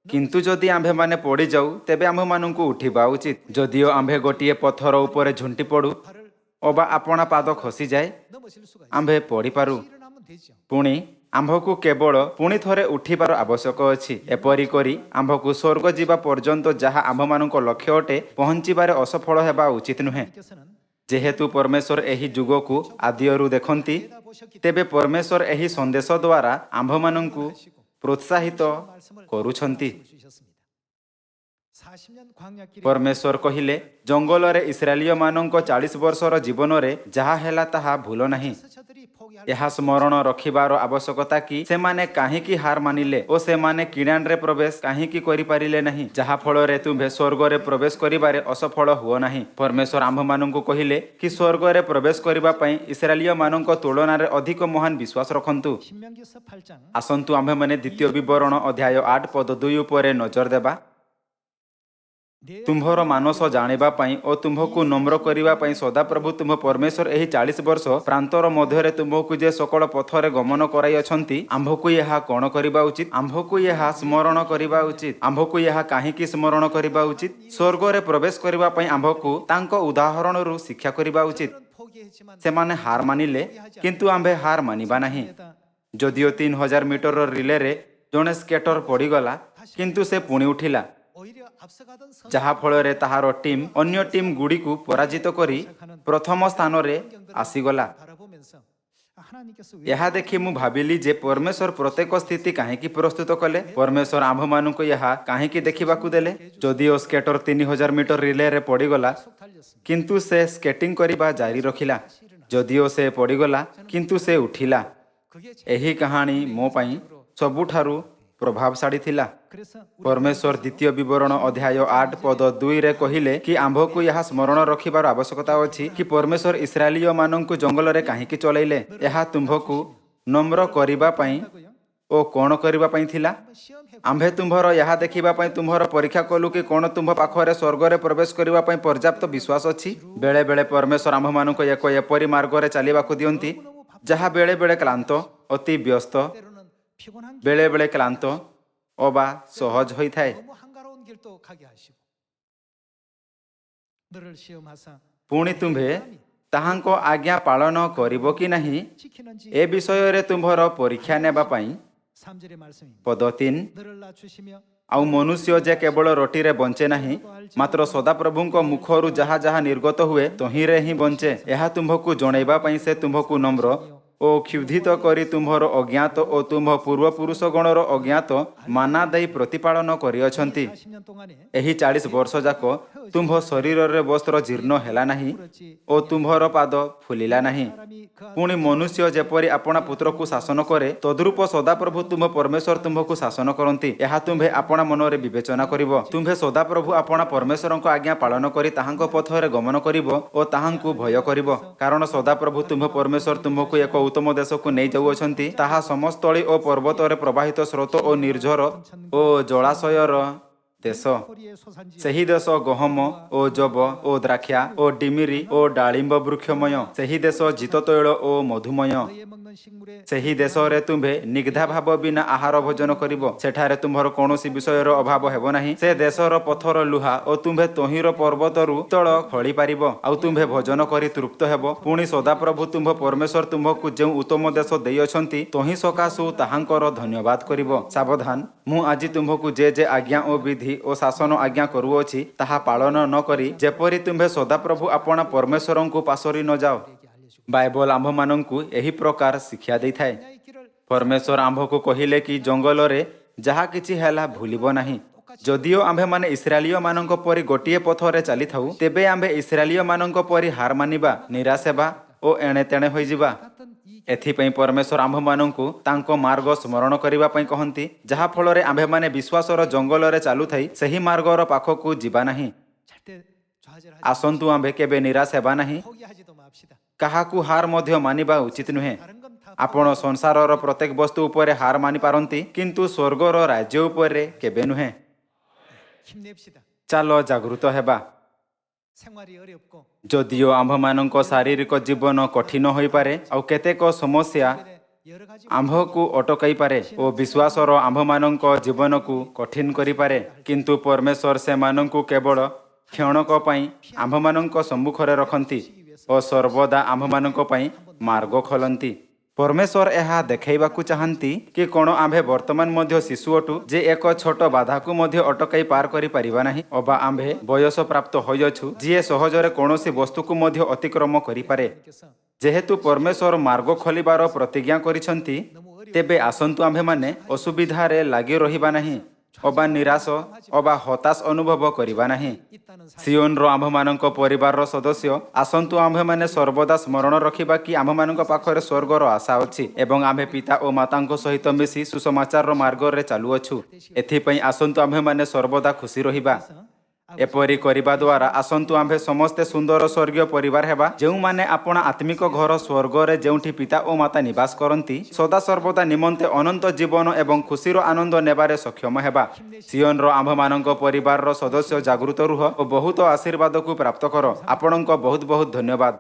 କିନ୍ତୁ ଯଦି ଆମ୍ଭେମାନେ ପଡ଼ିଯାଉ, ତେବେ ଆମ୍ଭମାନଙ୍କୁ ଉଠିବା ଉଚିତ। ଯଦିଓ ଆମ୍ଭେ ଗୋଟିଏ ପଥର ଉପରେ ଝୁଣ୍ଟି ପଡ଼ୁ 발을 ଅବା ଆପଣା ପାଦ ଖସିଯାଏ, 넘어질 수가 있어요. ଆମ୍ଭେ ପଡ଼ିପାରୁ। 일어나면 되죠. ପୁଣି ଆମ୍ଭକୁ କେବଳ ପୁଣି ଥରେ ଉଠିବାର ଆବଶ୍ୟକ ଅଛି। ଏପରି କରି ଆମ୍ଭକୁ ସ୍ୱର୍ଗ ଯିବା ପର୍ଯ୍ୟନ୍ତ ଯାହା ଆମ୍ଭମାନଙ୍କ ଲକ୍ଷ୍ୟ ଅଟେ, ପହଞ୍ଚିବାରେ ଅସଫଳ ହେବା ଉଚିତ ନୁହେଁ। 께서는 ଯେହେତୁ ପରମେଶ୍ୱର ଏହି ଯୁଗକୁ ଆଦିରୁ ଦେଖନ୍ତି, 보셨기 ତେବେ ପରମେଶ୍ୱର ଏହି ସନ୍ଦେଶ ଦ୍ୱାରା ଆମ୍ଭମାନଙ୍କୁ ପ୍ରୋତ୍ସାହିତ କରୁଛନ୍ତି। 때문에 주셨습니다. 40년 광야길에 ପରମେଶ୍ୱର କହିଲେ, ଜଙ୍ଗଲରେ ଇସ୍ରାଏଲୀୟମାନଙ୍କ 40 ବର୍ଷର ଜୀବନରେ ଯାହା ହେଲା ତାହା ଭୁଲ ନାହିଁ। 저들이 포기할 ଏହା ସ୍ମରଣ ରଖିବାର ଆବଶ୍ୟକତା କି ସେମାନେ କାହିଁକି ହାର ମାନିଲେ ଓ ସେମାନେ କିଣାନରେ ପ୍ରବେଶ କାହିଁକି କରିପାରିଲେ ନାହିଁ, ଯାହା ଫଳରେ ତୁମ୍ଭେ ସ୍ୱର୍ଗରେ ପ୍ରବେଶ କରିବାରେ ଅସଫଳ ହୁଅ ନାହିଁ। ପରମେଶ୍ୱର ଆମ୍ଭମାନଙ୍କୁ କହିଲେ କି ସ୍ୱର୍ଗରେ ପ୍ରବେଶ କରିବା ପାଇଁ ଇସ୍ରାଏଲୀୟମାନଙ୍କ ତୁଳନାରେ ଅଧିକ ମହାନ ବିଶ୍ୱାସ ରଖନ୍ତୁ। 신명기서 8장 ଆସନ୍ତୁ ଆମ୍ଭେମାନେ ଦ୍ୱିତୀୟ ବିବରଣ ଅଧ୍ୟାୟ 8 ପଦ 2 ଉପରେ ନଜର ଦେବା। ତୁମ୍ଭର ମାନସ ଜାଣିବା ପାଇଁ ଓ ତୁମ୍ଭକୁ ନମ୍ର କରିବା ପାଇଁ ସଦାପ୍ରଭୁ ତୁମ୍ଭ ପରମେଶ୍ୱର ଏହି 40 ବର୍ଷ ପ୍ରାନ୍ତର ମଧ୍ୟରେ ତୁମ୍ଭକୁ ଯେ ସକଳ ପଥରେ ଗମନ କରାଇଅଛନ୍ତି, ଆମ୍ଭକୁ ଏହା କ'ଣ କରିବା ଉଚିତ? ଆମ୍ଭକୁ ଏହା ସ୍ମରଣ କରିବା ଉଚିତ। ଆମ୍ଭକୁ ଏହା କାହିଁକି ସ୍ମରଣ କରିବା ଉଚିତ? ସ୍ୱର୍ଗରେ ପ୍ରବେଶ କରିବା ପାଇଁ ଆମ୍ଭକୁ ତାଙ୍କ ଉଦାହରଣରୁ ଶିକ୍ଷା କରିବା ଉଚିତ। 포기했지만 ସେମାନେ ହାର ମାନିଲେ, କିନ୍ତୁ ଆମ୍ଭେ ହାର ମାନିବା ନାହିଁ। ଯଦିଓ 3000 ମିଟରର ରିଲେରେ ଜଣେ ସ୍କେଟର ପଡ଼ିଗଲା, କିନ୍ତୁ ସେ ପୁଣି ଉଠିଲା, 오히려 앞서가던 선 ଯାହା ଫଳରେ ତାହାର ଟିମ୍ ଅନ୍ୟ ଟିମ୍ ଗୁଡ଼ିକୁ ପରାଜିତ କରି ପ୍ରଥମ ସ୍ଥାନରେ ଆସିଗଲା। 바라보면서 하나님께서 ଏହା ଦେଖି ମୁଁ ଭାବିଲି ଯେ ପରମେଶ୍ୱର ପ୍ରତ୍ୟେକ ସ୍ଥିତି କାହିଁକି ପ୍ରସ୍ତୁତ କଲେ? ପରମେଶ୍ୱର ଆମ୍ଭମାନଙ୍କୁ ଏହା କାହିଁକି ଦେଖିବାକୁ ଦେଲେ? ଯଦିଓ ସ୍କେଟର 3000 ମିଟର ରିଲେରେ ପଡ଼ିଗଲା, 계속 달렸습니다. କିନ୍ତୁ ସେ ସ୍କେଟିଂ କରିବା ଜାରି ରଖିଲା। ଯଦିଓ ସେ ପଡ଼ିଗଲା, କିନ୍ତୁ ସେ ଉଠିଲା। 그게 제- ଏହି କାହାଣୀ ମୋ ପାଇଁ ସବୁଠାରୁ ପ୍ରଭାବଶାଳୀ ଥିଲା। 그래서 ପରମେଶ୍ୱର ଦ୍ୱିତୀୟ ବିବରଣ ଅଧ୍ୟାୟ 8 ପଦ 2ରେ କହିଲେ କି ଆମ୍ଭକୁ ଏହା ସ୍ମରଣ ରଖିବାର ଆବଶ୍ୟକତା ଅଛି କି ପରମେଶ୍ୱର ଇସ୍ରାଏଲୀୟମାନଙ୍କୁ ଜଙ୍ଗଲରେ କାହିଁକି ଚଳାଇଲେ। ଏହା ତୁମ୍ଭକୁ ନମ୍ର କରିବା ପାଇଁ ଓ କ'ଣ କରିବା ପାଇଁ ଥିଲା? 한번 시험해 ଆମ୍ଭେ ତୁମ୍ଭର ଏହା ଦେଖିବା ପାଇଁ ତୁମ୍ଭର ପରୀକ୍ଷା କଲୁ କି କ'ଣ ତୁମ୍ଭ ପାଖରେ ସ୍ୱର୍ଗରେ ପ୍ରବେଶ କରିବା ପାଇଁ ପର୍ଯ୍ୟାପ୍ତ ବିଶ୍ୱାସ ଅଛି। ବେଳେ ବେଳେ ପରମେଶ୍ୱର ଆମ୍ଭମାନଙ୍କୁ ଏକ ଏପରି ମାର୍ଗରେ ଚାଲିବାକୁ ଦିଅନ୍ତି ଯାହା ବେଳେ ବେଳେ କ୍ଳାନ୍ତ, ଅତି ବ୍ୟସ୍ତ, 때로는 피곤한 길, ବେଳେ ବେଳେ କ୍ଳାନ୍ତ ଅବା ସହଜ ହୋଇଥାଏ। 너무 한가로운 길도 가게 하시고 너를 시험하사 ପୁଣି ତୁମ୍ଭେ ତାହାଙ୍କ ଆଜ୍ଞା ପାଳନ କରିବ କି ନାହିଁ 지키는지 ଏ ବିଷୟରେ ତୁମ୍ଭର ପରୀକ୍ଷା ନେବା ପାଇଁ। 3절의 말씀입니다. ପଦ 3 너를 낮추시며 ଆଉ ମନୁଷ୍ୟ ଯେ କେବଳ ରୋଟିରେ ବଞ୍ଚେ ନାହିଁ, ମାତ୍ର ସଦାପ୍ରଭୁଙ୍କ ମୁଖରୁ ଯାହା ଯାହା ନିର୍ଗତ ହୁଏ ତହିଁରେ ହିଁ ବଞ୍ଚେ। ଏହା ତୁମ୍ଭକୁ ଜଣାଇବା ପାଇଁ ସେ ତୁମ୍ଭକୁ ନମ୍ର ଓ କ୍ଷୁଧିତ କରି ତୁମ୍ଭର ଅଜ୍ଞାତ ଓ ତୁମ୍ଭ ପୂର୍ବପୁରୁଷଗଣର ଅଜ୍ଞାତ ମାନା ଦେଇ ପ୍ରତିପାଳନ କରିଅଛନ୍ତି। 40년 동안에 ଏହି 40 ବର୍ଷ ଯାକ ତୁମ୍ଭ ଶରୀରରେ ବସ୍ତ୍ର ଜୀର୍ଣ୍ଣ ହେଲା ନାହିଁ ଓ ତୁମ୍ଭର ପାଦ ଫୁଲିଲା ନାହିଁ। 사람이 그 ପୁଣି ମନୁଷ୍ୟ ଯେପରି ଆପଣା ପୁତ୍ରକୁ ଶାସନ କରେ, ତଦ୍ରୂପ ସଦାପ୍ରଭୁ ତୁମ୍ଭ ପରମେଶ୍ୱର ତୁମ୍ଭକୁ ଶାସନ କରନ୍ତି। ଏହା ତୁମ୍ଭେ ଆପଣା ମନରେ ବିବେଚନା କରିବ। ତୁମ୍ଭେ ସଦାପ୍ରଭୁ ଆପଣା ପରମେଶ୍ୱରଙ୍କ ଆଜ୍ଞା ପାଳନ କରି ତାହାଙ୍କ ପଥରେ ଗମନ କରିବ ଓ ତାହାଙ୍କୁ ଭୟ କରିବ। କାରଣ ସଦାପ୍ରଭୁ ତୁମ୍ଭ ପରମେଶ୍ୱର ତୁମ୍ଭକୁ ଏକ ଉତ୍ତମ ଦେଶକୁ ନେଇ ଯାଉଅଛନ୍ତି, ତାହା ସମସ୍ତଳୀ ଓ ପର୍ବତରେ ପ୍ରବାହିତ ସ୍ରୋତ ଓ ନିର୍ଝର ଓ ଜଳାଶୟର ଦେଶ। 코리의 소산지 ସେହି ଦେଶ ଗହମ ଓ ଯବ ଓ ଦ୍ରାକ୍ଷା ଓ ଡିମିରି ଓ ଡାଳିମ୍ବ ବୃକ୍ଷମୟ। ସେହି ଦେଶ ଜିତତୈଳ ଓ ମଧୁମୟ। 너의 먹는 식물에 ସେହି ଦେଶରେ ତୁମ୍ଭେ ନିଗ୍ଧା ଭାବ ବିନା ଆହାର ଭୋଜନ କରିବ। ସେଠାରେ ତୁମ୍ଭର କୌଣସି ବିଷୟର ଅଭାବ ହେବ ନାହିଁ। ସେ ଦେଶର ପଥର ଲୁହା ଓ ତୁମ୍ଭେ ତହିଁର ପର୍ବତରୁ ତଳ ଖୋଳି ପାରିବ। ଆଉ ତୁମ୍ଭେ ଭୋଜନ କରି ତୃପ୍ତ ହେବ। ପୁଣି ସଦାପ୍ରଭୁ ତୁମ୍ଭ ପରମେଶ୍ୱର ତୁମ୍ଭକୁ ଯେଉଁ ଉତ୍ତମ ଦେଶ ଦେଇଅଛନ୍ତି, ତହିଁ ସକାଶୁ ତାହାଙ୍କର ଧନ୍ୟବାଦ କରିବ। ସାବଧାନ, ମୁଁ ଆଜି ତୁମ୍ଭକୁ ଯେ ଆଜ୍ଞା ଓ ବିଧି ଓ ଶାସନ ଆଜ୍ଞା କରୁଅଛି, ତାହା ପାଳନ ନ କରି ଯେପରି ତୁମ୍ଭେ ସଦାପ୍ରଭୁ ଆପଣା ପରମେଶ୍ୱରଙ୍କୁ ପାସୋରି ନ ଯାଅ। ବାଇବଲ ଆମ୍ଭମାନଙ୍କୁ ଏହି ପ୍ରକାର ଶିକ୍ଷା ଦେଇଥାଏ। 이 길을 ପରମେଶ୍ୱର ଆମ୍ଭକୁ କହିଲେ କି ଜଙ୍ଗଲରେ ଯାହା କିଛି ହେଲା ଭୁଲିବ ନାହିଁ। ଯଦିଓ ଆମ୍ଭେମାନେ ଇସ୍ରାଏଲୀୟମାନଙ୍କ ପରି ଗୋଟିଏ ପଥରେ ଚାଲିଥାଉ, ତେବେ ଆମ୍ଭେ ଇସ୍ରାଏଲୀୟମାନଙ୍କ ପରି ହାର ମାନିବା, ନିରାଶ ହେବା ଓ ଏଣେ ତେଣେ ହୋଇଯିବା। 같은 이 ଏଥିପାଇଁ ପରମେଶ୍ୱର ଆମ୍ଭମାନଙ୍କୁ ତାଙ୍କ ମାର୍ଗ ସ୍ମରଣ କରିବା ପାଇଁ କହନ୍ତି, ଯାହାଫଳରେ ଆମ୍ଭେମାନେ ବିଶ୍ୱାସର ଜଙ୍ଗଲରେ ଚାଲୁଥାଇ ସେହି ମାର୍ଗର ପାଖକୁ ଯିବା ନାହିଁ। 절대 좌절하지 ଆସନ୍ତୁ ଆମ୍ଭେ କେବେ ନିରାଶ ହେବା ନାହିଁ। 포기하지도 맙시다. କାହାକୁ ହାର ମଧ୍ୟ ମାନିବା ଉଚିତ ନୁହେଁ। 다른 건 다 ଆପଣ ସଂସାରର ପ୍ରତ୍ୟେକ ବସ୍ତୁ ଉପରେ ହାର ମାନିପାରନ୍ତି, କିନ୍ତୁ ସ୍ୱର୍ଗର ରାଜ୍ୟ ଉପରେ କେବେ ନୁହେଁ। 힘냅시다. ଚାଲ ଜାଗୃତ ହେବା। 생활이 어렵고 ଯଦିଓ ଆମ୍ଭମାନଙ୍କ ଶାରୀରିକ ଜୀବନ କଠିନ ହୋଇପାରେ, ଆଉ କେତେକ ସମସ୍ୟା 여러 가지 ଆମ୍ଭକୁ ଅଟକାଇପାରେ ଓ ବିଶ୍ୱାସର ଆମ୍ଭମାନଙ୍କ ଜୀବନକୁ କଠିନ କରିପାରେ, କିନ୍ତୁ ପରମେଶ୍ୱର ସେମାନଙ୍କୁ କେବଳ କ୍ଷଣକ ପାଇଁ ଆମ୍ଭମାନଙ୍କ ସମ୍ମୁଖରେ ରଖନ୍ତି ଓ ସର୍ବଦା ଆମ୍ଭମାନଙ୍କ ପାଇଁ ମାର୍ଗ ଖୋଲନ୍ତି। ପରମେଶ୍ୱର ଏହା ଦେଖାଇବାକୁ ଚାହାନ୍ତି କି କ'ଣ ଆମ୍ଭେ ବର୍ତ୍ତମାନ ମଧ୍ୟ ଶିଶୁ ଅଟୁ ଯେ ଏକ ଛୋଟ ବାଧାକୁ ମଧ୍ୟ ଅଟକାଇ ପାର କରିପାରିବା ନାହିଁ, ଅବା ଆମ୍ଭେ ବୟସ ପ୍ରାପ୍ତ ହୋଇଅଛୁ ଯିଏ ସହଜରେ କୌଣସି ବସ୍ତୁକୁ ମଧ୍ୟ ଅତିକ୍ରମ କରିପାରେ। 께서 ଯେହେତୁ ପରମେଶ୍ୱର ମାର୍ଗ ଖୋଲିବାର ପ୍ରତିଜ୍ଞା କରିଛନ୍ତି, ତେବେ ଆସନ୍ତୁ ଆମ୍ଭେମାନେ ଅସୁବିଧାରେ ଲାଗି ରହିବା ନାହିଁ, ଅବା ନିରାଶ ଅବା ହତାଶ ଅନୁଭବ କରିବା ନାହିଁ। 있다는 사실 ସିଓନର ଆମ୍ଭମାନଙ୍କ ପରିବାରର ସଦସ୍ୟ, ଆସନ୍ତୁ ଆମ୍ଭେମାନେ ସର୍ବଦା ସ୍ମରଣ ରଖିବା କି ଆମ୍ଭମାନଙ୍କ ପାଖରେ ସ୍ୱର୍ଗର ଆଶା ଅଛି ଏବଂ ଆମ୍ଭେ ପିତା ଓ ମାତାଙ୍କ ସହିତ ମିଶି ସୁସମାଚାରର ମାର୍ଗରେ ଚାଲୁଅଛୁ। ଏଥିପାଇଁ ଆସନ୍ତୁ ଆମ୍ଭେମାନେ ସର୍ବଦା ଖୁସି ରହିବା। ଏପରି କରିବା ଦ୍ୱାରା ଆସନ୍ତୁ ଆମ୍ଭେ ସମସ୍ତେ ସୁନ୍ଦର ସ୍ୱର୍ଗୀୟ ପରିବାର ହେବା, ଯେଉଁମାନେ ଆପଣା ଆତ୍ମିକ ଘର ସ୍ୱର୍ଗରେ ଯେଉଁଠି ପିତା ଓ ମାତା ନିବାସ କରନ୍ତି, ସଦାସର୍ବଦା ନିମନ୍ତେ ଅନନ୍ତ ଜୀବନ ଏବଂ ଖୁସିର ଆନନ୍ଦ ନେବାରେ ସକ୍ଷମ ହେବା। ସିଓନର ଆମ୍ଭମାନଙ୍କ ପରିବାରର ସଦସ୍ୟ ଜାଗୃତ ରୁହ ଓ ବହୁତ ଆଶୀର୍ବାଦକୁ ପ୍ରାପ୍ତ କର। ଆପଣଙ୍କ ବହୁତ ବହୁତ ଧନ୍ୟବାଦ।